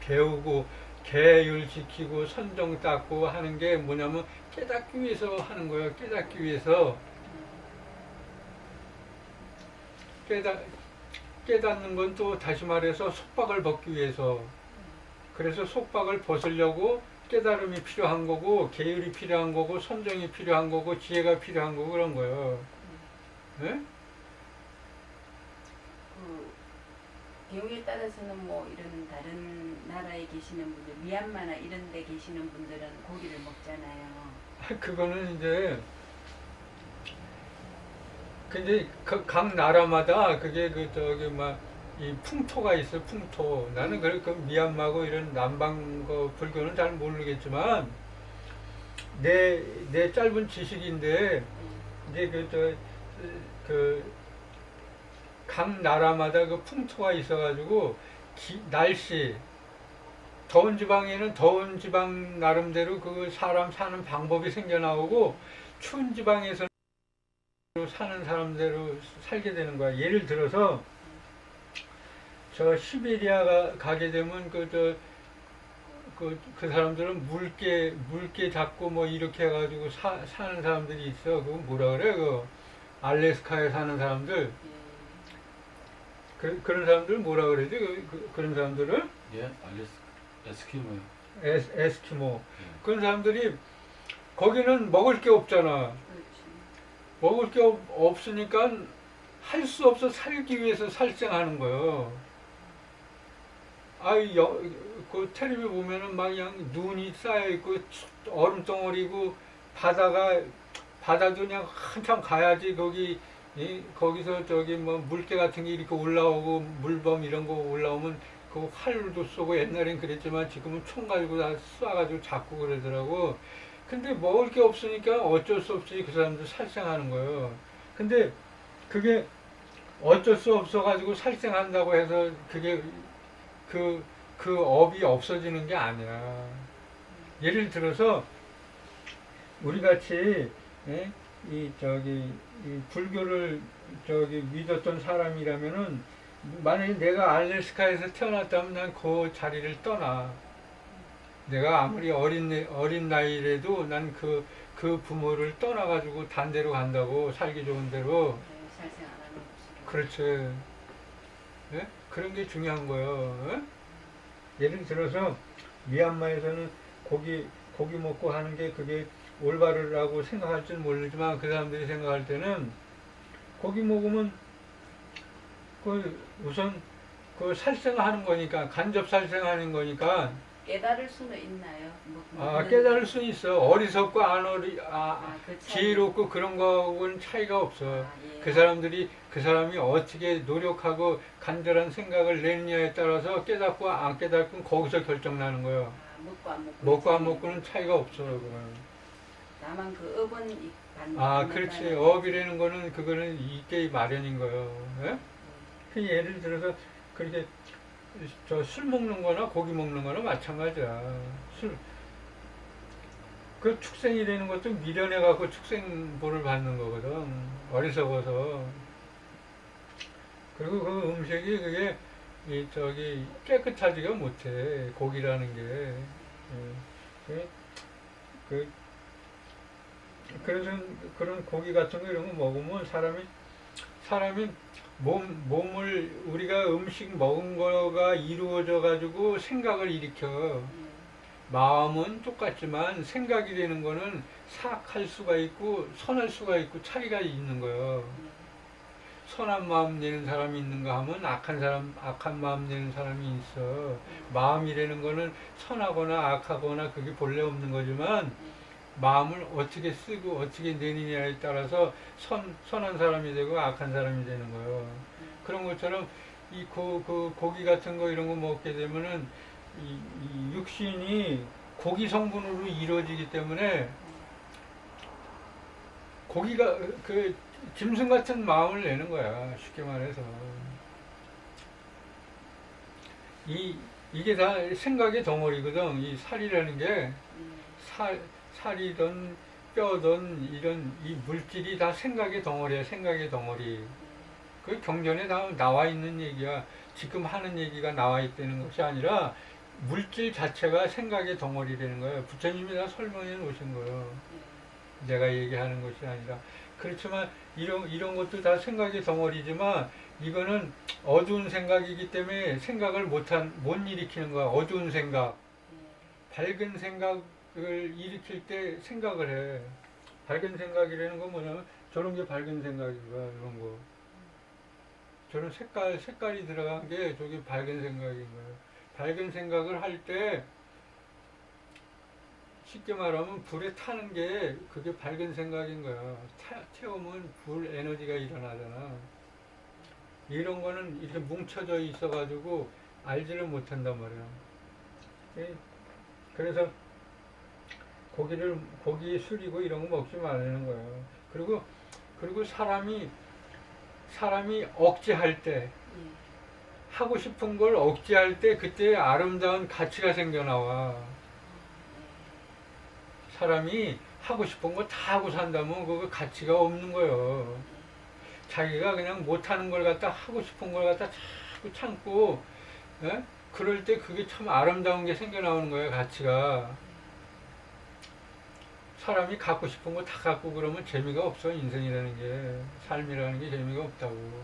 배우고 계율 지키고 선정 닦고 하는 게 뭐냐면 깨닫기 위해서 하는 거예요. 깨닫기 위해서. 깨닫는 건 또 다시 말해서 속박을 벗기 위해서. 그래서 속박을 벗으려고 깨달음이 필요한 거고 계율이 필요한 거고 선정이 필요한 거고 지혜가 필요한 거고 그런 거예요. 네? 경우에 따라서는 뭐 이런 다른 나라에 계시는 분들, 미얀마나 이런 데 계시는 분들은 고기를 먹잖아요. 그거는 이제 근데 각 나라마다 그게 이 풍토가 있어, 풍토. 나는 그 미얀마고 이런 남방 불교는 잘 모르겠지만 내 짧은 지식인데 이제 각 나라마다 그 풍토가 있어가지고 날씨 더운 지방에는 더운 지방 나름대로 그 사람 사는 방법이 생겨나오고 추운 지방에서 사는 사람대로 살게 되는 거야. 예를 들어서 저 시베리아 가게 되면 그 사람들은 물개 잡고 뭐 이렇게 해가지고 사는 사람들이 있어. 그거 뭐라 그래? 그 알래스카에 사는 사람들. 그런 사람들 뭐라 그러지? 그런 사람들을? 예, 에스키모요. 에스키모. 그런 사람들이 거기는 먹을 게 없잖아. 먹을 게 없으니까 할 수 없어 살기 위해서 살생하는 거예요. 그 텔레비 보면은 막 그냥 눈이 쌓여 있고 얼음 덩어리고 바다도 그냥 한참 가야지 거기서 저기 뭐 물개 같은 게 이렇게 올라오고 물범 이런 거 올라오면 그 활도 쏘고 옛날엔 그랬지만 지금은 총 가지고 다 쏴가지고 잡고 그러더라고. 근데 먹을 게 없으니까 어쩔 수 없이 그 사람들 살생하는 거예요. 근데 그게 어쩔 수 없어가지고 살생한다고 해서 그게 그 업이 없어지는 게 아니야. 예를 들어서 우리 같이 이 불교를 믿었던 사람이라면은 만약에 내가 알래스카에서 태어났다면 난 그 자리를 떠나. 내가 아무리 어린 나이라도 난 그 부모를 떠나가지고 단 데로 간다고, 살기 좋은 데로. 살생 안 하는 곳으로. 그렇지. 예? 그런 게 중요한 거예요. 예? 예를 들어서 미얀마에서는 고기 먹고 하는 게 그게 올바르라고 생각할지는 모르지만 그 사람들이 생각할 때는 고기 먹으면 우선 살생하는 거니까, 간접 살생하는 거니까. 깨달을 수는 있나요? 깨달을 수는 있어. 어리석고 그 차이. 지혜롭고 그런 거하고는 차이가 없어. 예. 그 사람이 어떻게 노력하고 간절한 생각을 내느냐에 따라서 깨닫고 안 깨닫고 거기서 결정나는 거예요. 먹고 안 먹고는 차이가 없어. 다만 그 업은 받는. 그렇지. 업이라는 거는 그거는 있게 마련인 거예요. 예? 그 예를 들어서 그렇게 술 먹는 거나 고기 먹는 거나 마찬가지야. 그 축생이 되는 것도 미련해 갖고 축생보를 받는 거거든. 어리석어서. 그리고 그 음식이 그게 깨끗하지가 못해. 고기라는 게. 그래서 그런 고기 같은 거 이런 거 먹으면 사람이 몸을 우리가 음식 먹은 거가 이루어져 가지고 생각을 일으켜. 마음은 똑같지만 생각이 되는 거는 사악할 수가 있고 선할 수가 있고 차이가 있는 거예요. 선한 마음 내는 사람이 있는가 하면 악한 마음 내는 사람이 있어. 마음이라는 거는 선하거나 악하거나 그게 본래 없는 거지만 마음을 어떻게 쓰고 어떻게 내느냐에 따라서 선한 사람이 되고 악한 사람이 되는 거예요. 그런 것처럼 그 고기 같은 거 이런 거 먹게 되면은 이 육신이 고기 성분으로 이루어지기 때문에 고기가 그 짐승 같은 마음을 내는 거야. 쉽게 말해서. 이게 다 생각의 덩어리거든. 이 살이라는 게 살이든 뼈든 이런 이 물질이 다 생각의 덩어리야. 생각의 덩어리. 그 경전에 다 나와 있는 얘기야. 지금 하는 얘기가 나와 있다는 것이 아니라 물질 자체가 생각의 덩어리라는 거예요. 부처님이 다 설명해 놓으신 거예요. 내가 얘기하는 것이 아니라. 그렇지만 이런 것도 다 생각의 덩어리지만 이거는 어두운 생각이기 때문에 생각을 못 일으키는 거야. 어두운 생각. 밝은 생각을 일으킬 때 생각을 해. 밝은 생각이라는 건 뭐냐면 저런 게 밝은 생각인 거야. 이런 거. 저런 색깔이 들어간 게 저게 밝은 생각인 거예요. 밝은 생각을 할 때 쉽게 말하면 불에 타는 게 그게 밝은 생각인 거야. 태우면 불 에너지가 일어나잖아. 이런 거는 이렇게 뭉쳐져 있어가지고 알지를 못한단 말이야. 예, 그래서 고기 술이고 이런 거 먹지 말라는 거예요. 그리고 사람이 억지할 때, 예. 하고 싶은 걸 억지할 때 그때 아름다운 가치가 생겨나와. 사람이 하고 싶은 거 다 하고 산다면 그거 가치가 없는 거예요. 자기가 그냥 못하는 걸 갖다 하고 싶은 걸 갖다 자꾸 참고, 예? 그럴 때 그게 참 아름다운 게 생겨나오는 거예요, 가치가. 사람이 갖고 싶은 거 다 갖고 그러면 재미가 없어, 인생이라는 게. 삶이라는 게 재미가 없다고.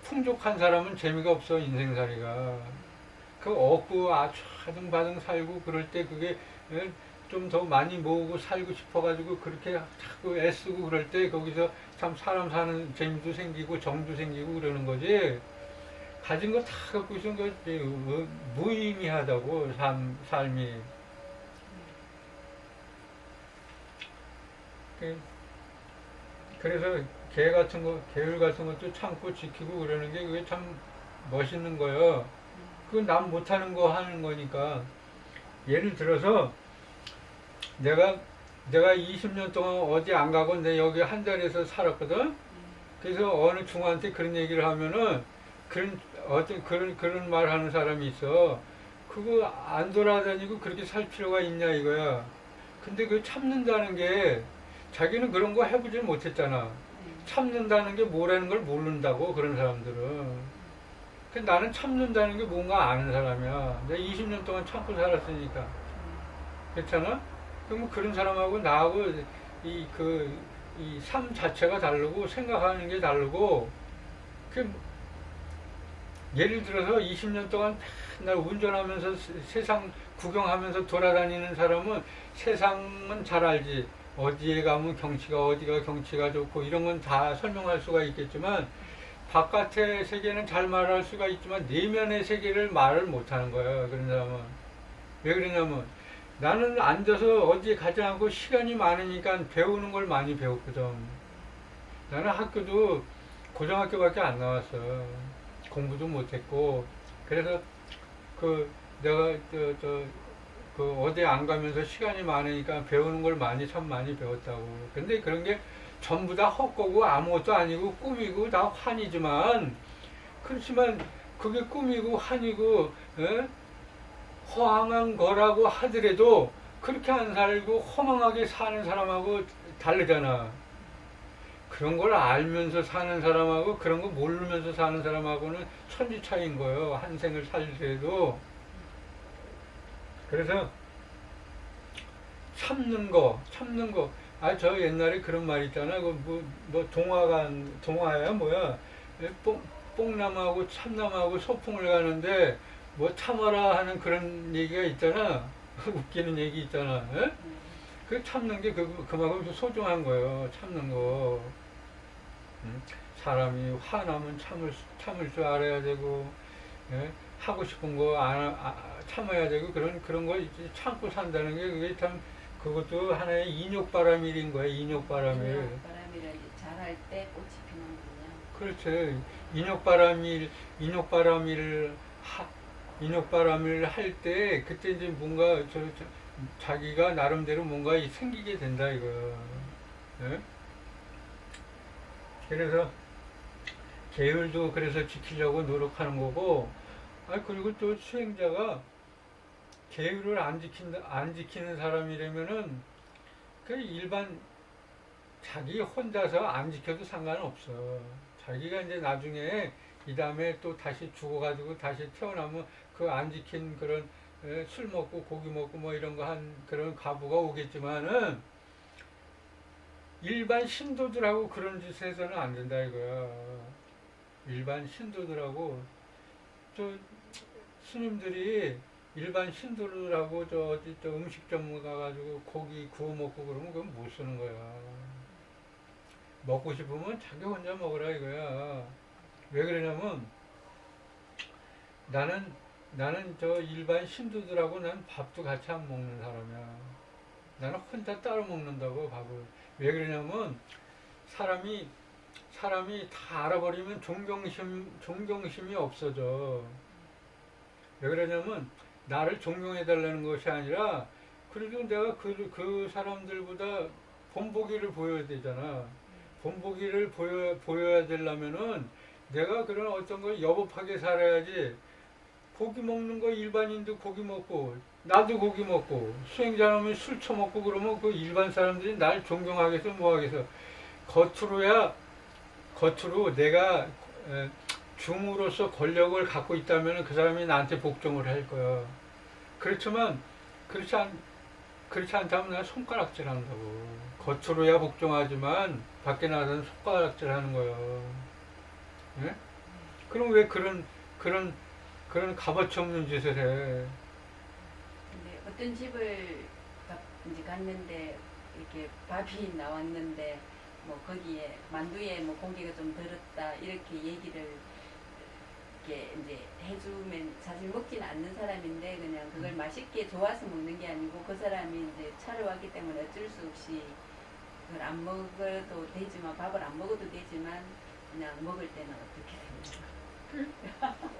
풍족한 사람은 재미가 없어, 인생살이가. 그 얻고 아주 아등바등 살고 그럴 때 그게 좀 더 많이 모으고 살고 싶어가지고 그렇게 자꾸 애쓰고 그럴 때 거기서 참 사람 사는 재미도 생기고 정도 생기고 그러는 거지. 가진 거 다 갖고 있으면 그 무의미하다고, 삶이. 그래서 계율 같은 것도 참고 지키고 그러는 게 그게 참 멋있는 거예요. 그건 남 못하는 거 하는 거니까. 예를 들어서 내가 20년 동안 어디 안 가고 내 여기 한 자리에서 살았거든. 그래서 어느 중한테 그런 얘기를 하면은 그런 말 하는 사람이 있어. 그거 안 돌아다니고 그렇게 살 필요가 있냐 이거야. 근데 그 참는다는 게 자기는 그런 거 해보질 못했잖아. 참는다는 게 뭐라는 걸 모른다고, 그런 사람들은. 나는 참는다는 게 뭔가 아는 사람이야. 내가 20년 동안 참고 살았으니까. 그렇잖아? 그럼 그런 사람하고 나하고 이 삶 자체가 다르고 생각하는 게 다르고, 예를 들어서 20년 동안 맨날 운전하면서 세상 구경하면서 돌아다니는 사람은 세상은 잘 알지. 어디에 가면 어디가 경치가 좋고 이런 건 다 설명할 수가 있겠지만, 바깥의 세계는 잘 말할 수가 있지만 내면의 세계를 말을 못하는 거예요, 그런 사람은. 왜 그러냐면 나는 앉아서 어디에 가지 않고 시간이 많으니까 배우는 걸 많이 배웠거든. 나는 학교도 고등학교밖에 안 나왔어. 공부도 못했고. 그래서 내가 어디 안 가면서 시간이 많으니까 배우는 걸 참 많이 배웠다고. 근데 그런 게 전부 다 헛거고 아무것도 아니고 꿈이고 다 환이지만, 그렇지만 그게 꿈이고 환이고 허황한 거라고 하더라도 그렇게 안 살고 허망하게 사는 사람하고 다르잖아. 그런 걸 알면서 사는 사람하고 그런 거 모르면서 사는 사람하고는 천지 차이인 거예요, 한 생을 살더라도. 그래서 참는 거. 저 옛날에 그런 말 있잖아. 동화야, 뭐야. 뽕나무하고 참나무하고 소풍을 가는데, 뭐 참아라 하는 그런 얘기가 있잖아. 웃기는 얘기 있잖아. 에? 그 참는 게 그만큼 소중한 거예요, 참는 거. 사람이 화나면 참을 줄 알아야 되고, 예? 하고 싶은 거 참아야 되고, 그런 걸 참고 산다는 게 그게 참, 그것도 하나의 인욕바람일인 거야, 인욕바람일. 인욕바람이라 잘할 때 꽃이 피는군요. 그렇죠. 인욕바람일 할 때, 그때 이제 뭔가, 자기가 나름대로 뭔가 생기게 된다, 이거. 예? 그래서, 계율도 그래서 지키려고 노력하는 거고, 그리고 또 수행자가 계율을 안 지키는 사람이라면은, 일반, 자기 혼자서 안 지켜도 상관없어. 자기가 이제 나중에 이 다음에 또 다시 죽어가지고 다시 태어나면 그 안 지킨 그런 술 먹고 고기 먹고 뭐 이런 거 한 그런 가부가 오겠지만은, 일반 신도들하고 그런 짓 해서는 안 된다 이거야. 일반 신도들하고, 스님들이 일반 신도들하고 어디 음식점 가가지고 고기 구워 먹고 그러면 그건 못 쓰는 거야. 먹고 싶으면 자기 혼자 먹으라 이거야. 왜 그러냐면 나는 일반 신도들하고 난 밥도 같이 안 먹는 사람이야. 나는 혼자 따로 먹는다고, 밥을. 왜 그러냐면 사람이 사람이 다 알아버리면 존경심이 없어져. 왜 그러냐면 나를 존경해달라는 것이 아니라 그래도 내가 그 사람들보다 본보기를 보여야 되잖아. 본보기를 보여야 되려면은 내가 그런 어떤 걸 여법하게 살아야지. 고기 먹는 거 일반인도 고기 먹고 나도 고기 먹고 수행자라면 술 처먹고 그러면 그 일반 사람들이 날 존경하겠어 뭐 하겠어. 겉으로 내가 중으로서 권력을 갖고 있다면 그 사람이 나한테 복종을 할 거야. 그렇지만 그렇지 않다면 내가 손가락질 한다고. 겉으로야 복종하지만 밖에 나가서는 손가락질 하는 거야. 예? 그럼 왜 그런 값어치 없는 짓을 해? 근데 어떤 집을 이제 갔는데 이렇게 밥이 나왔는데 뭐 거기에 만두에 뭐 공기가 좀 들었다 이렇게 얘기를 이렇게 이제 해주면 사실 먹지는 않는 사람인데 그냥 그걸 맛있게 좋아서 먹는 게 아니고 그 사람이 이제 차를 왔기 때문에 어쩔 수 없이 그걸 안 먹어도 되지만 밥을 안 먹어도 되지만 그냥 먹을 때는 어떻게 됩니까?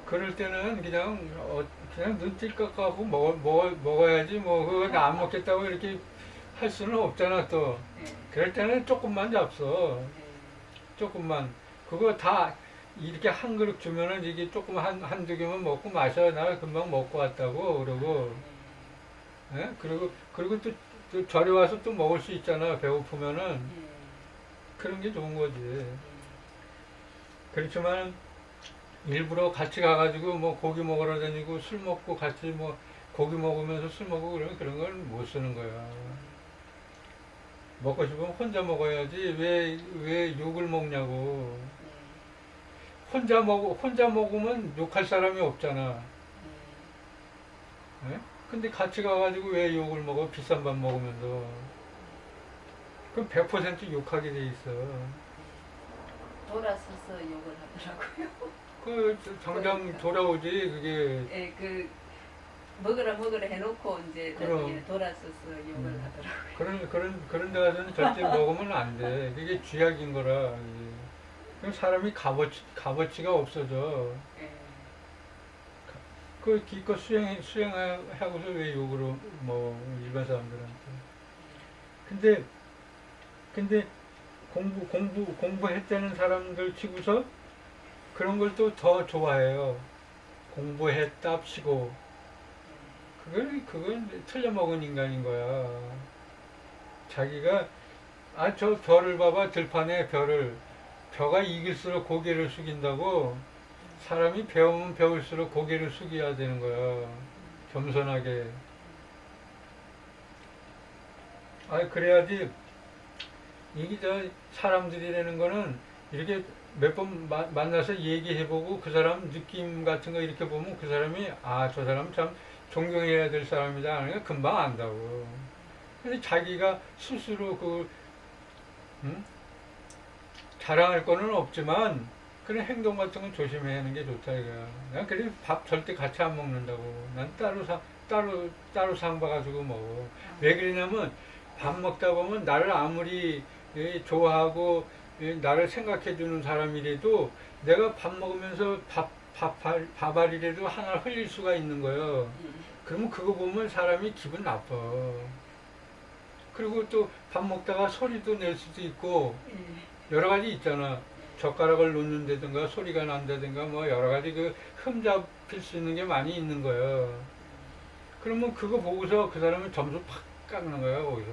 그럴 때는 그냥 눈뜰 것 같고 먹어야지 뭐 그거 안 먹겠다고 이렇게 할 수는 없잖아 또. 네. 그럴 때는 조금만 잡숴. 네. 조금만. 그거 다 이렇게 한 그릇 주면은 이게 조금 한두 개만 먹고 마셔. 나 금방 먹고 왔다고 그러고. 예? 그리고 또 절에 와서 또 먹을 수 있잖아. 배고프면은. 네. 그런 게 좋은 거지. 그렇지만 일부러 같이 가가지고 뭐 고기 먹으러 다니고 술 먹고 같이 뭐 고기 먹으면서 술 먹고 그러면 그런 건 못 쓰는 거야. 먹고 싶으면 혼자 먹어야지 왜 욕을 먹냐고. 혼자 먹으면 욕할 사람이 없잖아. 예? 근데 같이 가가지고 왜 욕을 먹어? 비싼 밥 먹으면서. 그럼 100% 욕하게 돼 있어. 돌아서서 욕을 하더라고요. 그 당장 돌아오지 그게. 예, 그 먹으라 해놓고 이제 그럼. 나중에 돌아서서 욕을 하더라고요. 그런 데 가서는 절대 먹으면 안 돼. 그게 쥐약인 거라. 이게. 그럼 사람이 값어치가 없어져. 예. 그 기껏 수행하고서 왜 욕으로 뭐 일반 사람들한테. 근데 공부했다는 사람들 치고서 그런 걸 또 더 좋아해요. 공부했답시고. 그건 틀려먹은 인간인 거야. 자기가, 저 별을 봐봐, 들판에 별을. 벼가 이길수록 고개를 숙인다고. 사람이 배우면 배울수록 고개를 숙여야 되는 거야. 겸손하게. 그래야지, 이게 사람들이라는 거는 이렇게 몇 번 만나서 얘기해보고 그 사람 느낌 같은 거 이렇게 보면 그 사람이, 저 사람 참 존경해야 될 사람이다 하는 거 금방 안다고. 근데 자기가 스스로 자랑할 거는 없지만 그런 행동 같은 건 조심해야 하는 게 좋다 이거야. 난 그래 밥 절대 같이 안 먹는다고. 난 따로 상 봐가지고 먹어. 왜 그러냐면 밥 먹다 보면 나를 아무리 좋아하고 나를 생각해주는 사람이라도 내가 밥 먹으면서 밥알이라도 하나 흘릴 수가 있는 거예요. 그러면 그거 보면 사람이 기분 나빠. 그리고 또 밥 먹다가 소리도 낼 수도 있고 여러 가지 있잖아. 젓가락을 놓는다든가 소리가 난다든가 뭐 여러 가지 흠 잡힐 수 있는 게 많이 있는 거예요. 그러면 그거 보고서 그 사람은 점수 팍 깎는 거야 거기서.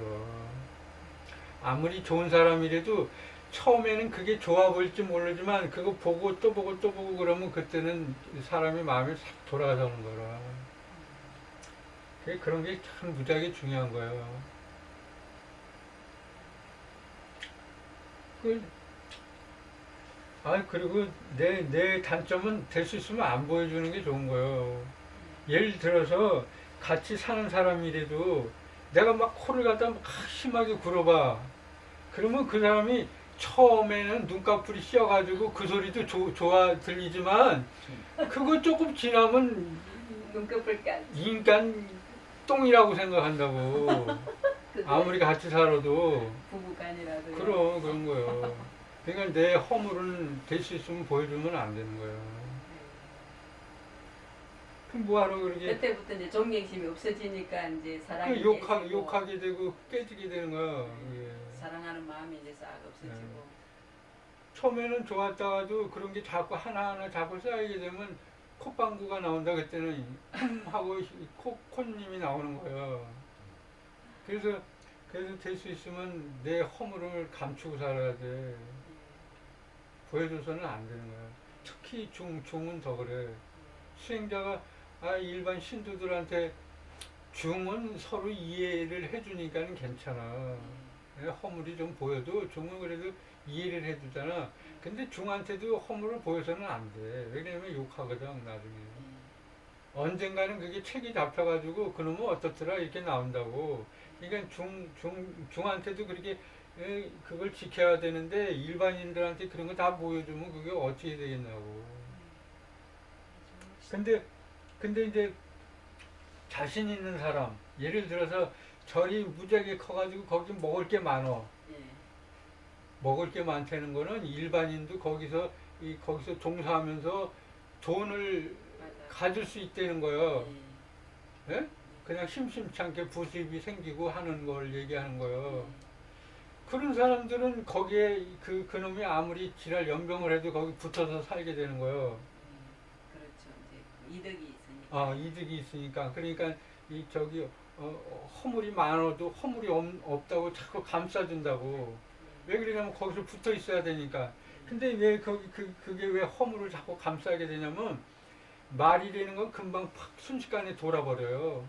아무리 좋은 사람이라도 처음에는 그게 좋아 보일지 모르지만 그거 보고 또 보고 또 보고 그러면 그때는 사람이 마음이 싹 돌아서는 거라. 그런 게 참 무지하게 중요한 거예요. 그리고 내 단점은 될 수 있으면 안 보여주는 게 좋은 거예요. 예를 들어서 같이 사는 사람이라도 내가 막 코를 갖다 막 심하게 굴어봐. 그러면 그 사람이 처음에는 눈꺼풀이 씌어가지고 그 소리도 좋아 들리지만 그거 조금 지나면 눈꺼풀까지. 인간 똥이라고 생각한다고. 아무리 같이 살아도. 부부간이라도. 그런 거요. 그러니까 내 허물은 될 수 있으면 보여주면 안 되는 거예요. 그럼 뭐하러 그렇게 그때부터 이제 존경심이 없어지니까 이제 사랑이 그 깨지고 욕하게 되고 깨지게 되는 거야. 예. 사랑하는 마음이 이제 싹 없어지고 처음에는 좋았다가도 그런 게 자꾸 하나하나 자꾸 쌓이게 되면 콧방구가 나온다 그때는 하고 콧님이 나오는 거예요. 그래서 될 수 있으면 내 허물을 감추고 살아야 돼. 보여줘서는 안 되는 거야. 특히 중은 더 그래. 수행자가 일반 신도들한테 중은 서로 이해를 해주니까는 괜찮아. 허물이 좀 보여도 중은 그래도 이해를 해주잖아. 근데 중한테도 허물을 보여서는 안 돼. 왜냐면 욕하거든 나중에. 언젠가는 그게 책이 잡혀가지고 그놈은 어떻더라 이렇게 나온다고. 그러니까 중한테도 그렇게 그걸 지켜야 되는데 일반인들한테 그런 거 다 보여주면 그게 어떻게 되겠냐고. 근데 이제 자신 있는 사람, 예를 들어서 절이 무지하게 커가지고 거기 먹을 게 많어. 예. 먹을 게 많다는 거는 일반인도 거기서 종사하면서 돈을 맞아. 가질 수 있다는 거예요. 예. 예? 그냥 심심치 않게 부수입이 생기고 하는 걸 얘기하는 거예요. 그런 사람들은 거기에 그놈이 아무리 지랄 연병을 해도 거기 붙어서 살게 되는 거예요. 그렇죠. 이제 이득이 있으니까. 이득이 있으니까. 그러니까 허물이 많아도 허물이 없다고 자꾸 감싸준다고. 왜 그러냐면 거기서 붙어 있어야 되니까. 근데 왜 그게 왜 허물을 자꾸 감싸게 되냐면 말이라는 건 금방 팍 순식간에 돌아버려요.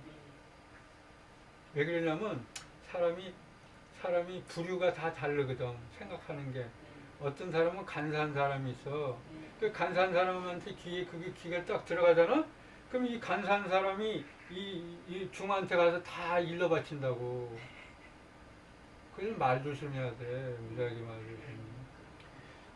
왜 그러냐면 사람이 부류가 다 다르거든. 생각하는 게. 어떤 사람은 간사한 사람이 있어. 그 간사한 사람한테 그게 귀가 딱 들어가잖아? 그럼 이 간사한 사람이 이 중한테 가서 다 일러 바친다고. 그래서 말 조심해야 돼. 무지하게 말 조심.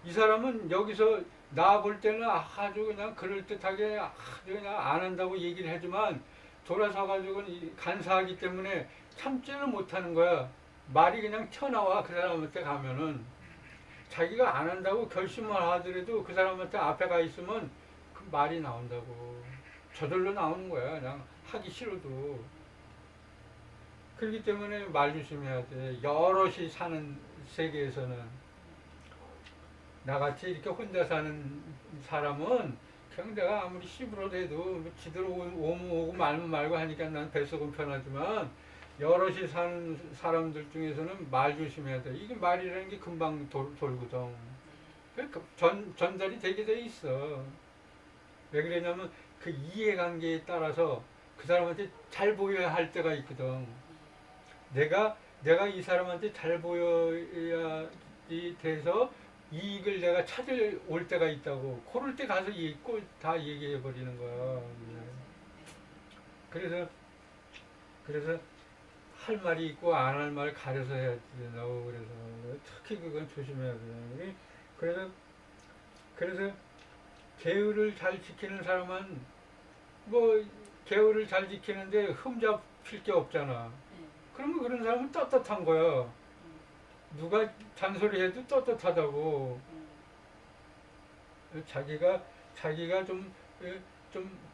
이 사람은 여기서 나 볼 때는 아주 그냥 그럴듯하게 아주 그냥 안 한다고 얘기를 하지만 돌아서 가지고는 간사하기 때문에 참지를 못하는 거야. 말이 그냥 튀어나와. 그 사람한테 가면은 자기가 안 한다고 결심을 하더라도 그 사람한테 앞에 가 있으면 그 말이 나온다고. 저절로 나오는 거야. 그냥 하기 싫어도. 그렇기 때문에 말 조심해야 돼. 여럿이 사는 세계에서는. 나같이 이렇게 혼자 사는 사람은 그냥 내가 아무리 씹으로도 해도 지들 오면 오고 말면 말고 하니까 난 뱃속은 편하지만 여럿이 사는 사람들 중에서는 말 조심해야 돼. 이게 말이라는 게 금방 돌거든. 전달이 되게 돼 있어. 왜 그러냐면 그 이해관계에 따라서 그 사람한테 잘 보여야 할 때가 있거든. 내가 이 사람한테 잘 보여야 돼서 이익을 내가 찾을 올 때가 있다고. 그럴 때 가서 다 얘기해 버리는 거야. 그래서 할 말이 있고 안 할 말 가려서 해야 된다고. 그래서 특히 그건 조심해야 돼. 그래서 계율을 잘 지키는 사람은 뭐 계율을 잘 지키는데 흠잡힐 게 없잖아. 그러면 그런 사람은 떳떳한 거야. 누가 잔소리해도 떳떳하다고. 자기가 좀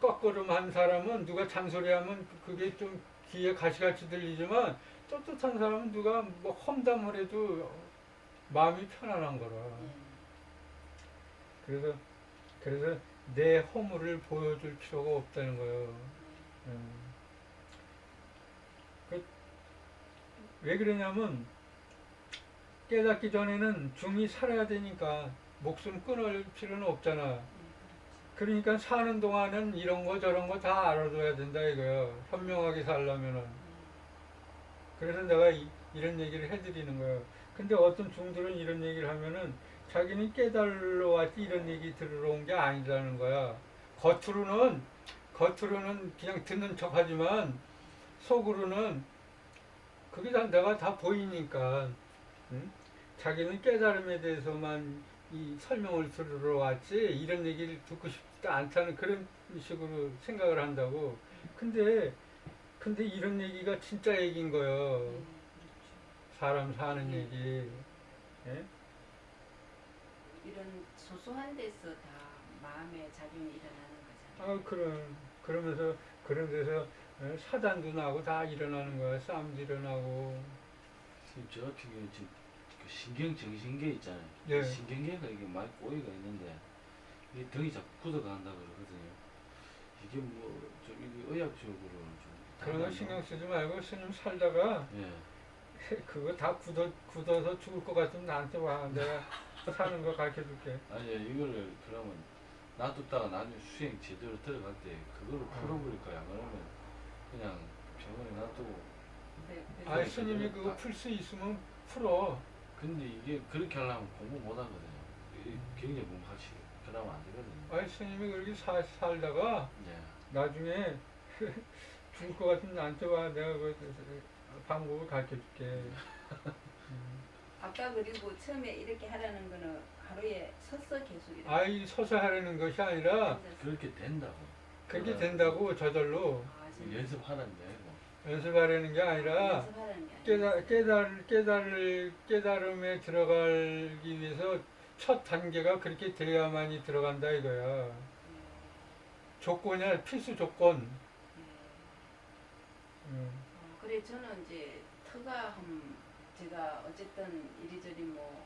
꺾으름한 사람은 누가 잔소리하면 그게 좀 귀에 가시같이 들리지만 떳떳한 사람은 누가 뭐 험담을 해도 마음이 편안한 거라. 그래서 내 허물을 보여줄 필요가 없다는 거예요. 왜 그러냐면 깨닫기 전에는 중이 살아야 되니까 목숨 끊을 필요는 없잖아. 그러니까 사는 동안은 이런 거 저런 거 다 알아둬야 된다 이거야. 현명하게 살려면은. 그래서 내가 이런 얘기를 해드리는 거야. 근데 어떤 중들은 이런 얘기를 하면은 자기는 깨달러 왔지 이런 얘기 들으러 온 게 아니라는 거야. 겉으로는 그냥 듣는 척 하지만 속으로는 그게 내가 다 보이니까. 응? 자기는 깨달음에 대해서만 이 설명을 들으러 왔지 이런 얘기를 듣고 싶지 않다는 그런 식으로 생각을 한다고. 근데 이런 얘기가 진짜 얘기인 거예요. 사람 사는 얘기. 예? 그런 소소한 데서 다 마음의 작용이 일어나는 거잖아요. 그러면서 그런 데서 사단도 나고 다 일어나는 거야. 싸움도 일어나고. 지금 저 같은 경우는 지금 그 신경정신계 있잖아요. 예. 신경계가 이게 많이 꼬이가 있는데 이게 등이 자꾸 굳어간다 그러거든요. 이게 뭐 좀 이게 의학적으로 좀 그런 거 다른 신경 쓰지 말고 스님 살다가 예. 그거 다 굳어서 죽을 것 같으면 나한테 와. 내가 사는 거 가르쳐 줄게. 아니 이거를 그러면 놔뒀다가 나중에 수행 제대로 들어갈 때 그거를 풀어버릴 거야. 그러면 그냥 병원에 놔두고. 네, 아이, 스님이 그거 풀 수 있으면 풀어. 근데 이게 그렇게 하려면 공부 못 하거든요. 굉장히 공부하시 그러면 안 되거든요. 아이, 스님이 그렇게 살다가 예. 나중에 죽을 것 같으면 나한테 와. 내가 그 방법을 가르쳐 줄게. 아까 그리고 처음에 이렇게 하라는 거는 하루에 서서 계속 이렇게 아이, 서서 하려는 것이 아니라 앉아서. 그렇게 된다고. 그렇게 된다고 저절로 아, 진짜. 연습하라는 게 아니고. 연습하려는 게 아니라 연습하라는 게 아니라 깨달음에 들어가기 위해서 첫 단계가 그렇게 돼야만이 들어간다 이거야. 조건이야, 필수 조건. 그래 저는 이제 제가 어쨌든 이리저리 뭐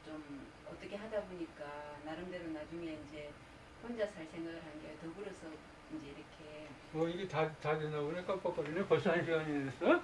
좀 어떻게 하다 보니까 나름대로 나중에 이제 혼자 살 생각을 한 게 더불어서 이제 이렇게 이게 다 되나 보네. 깜빡거리네. 벌써 1시간이 됐어?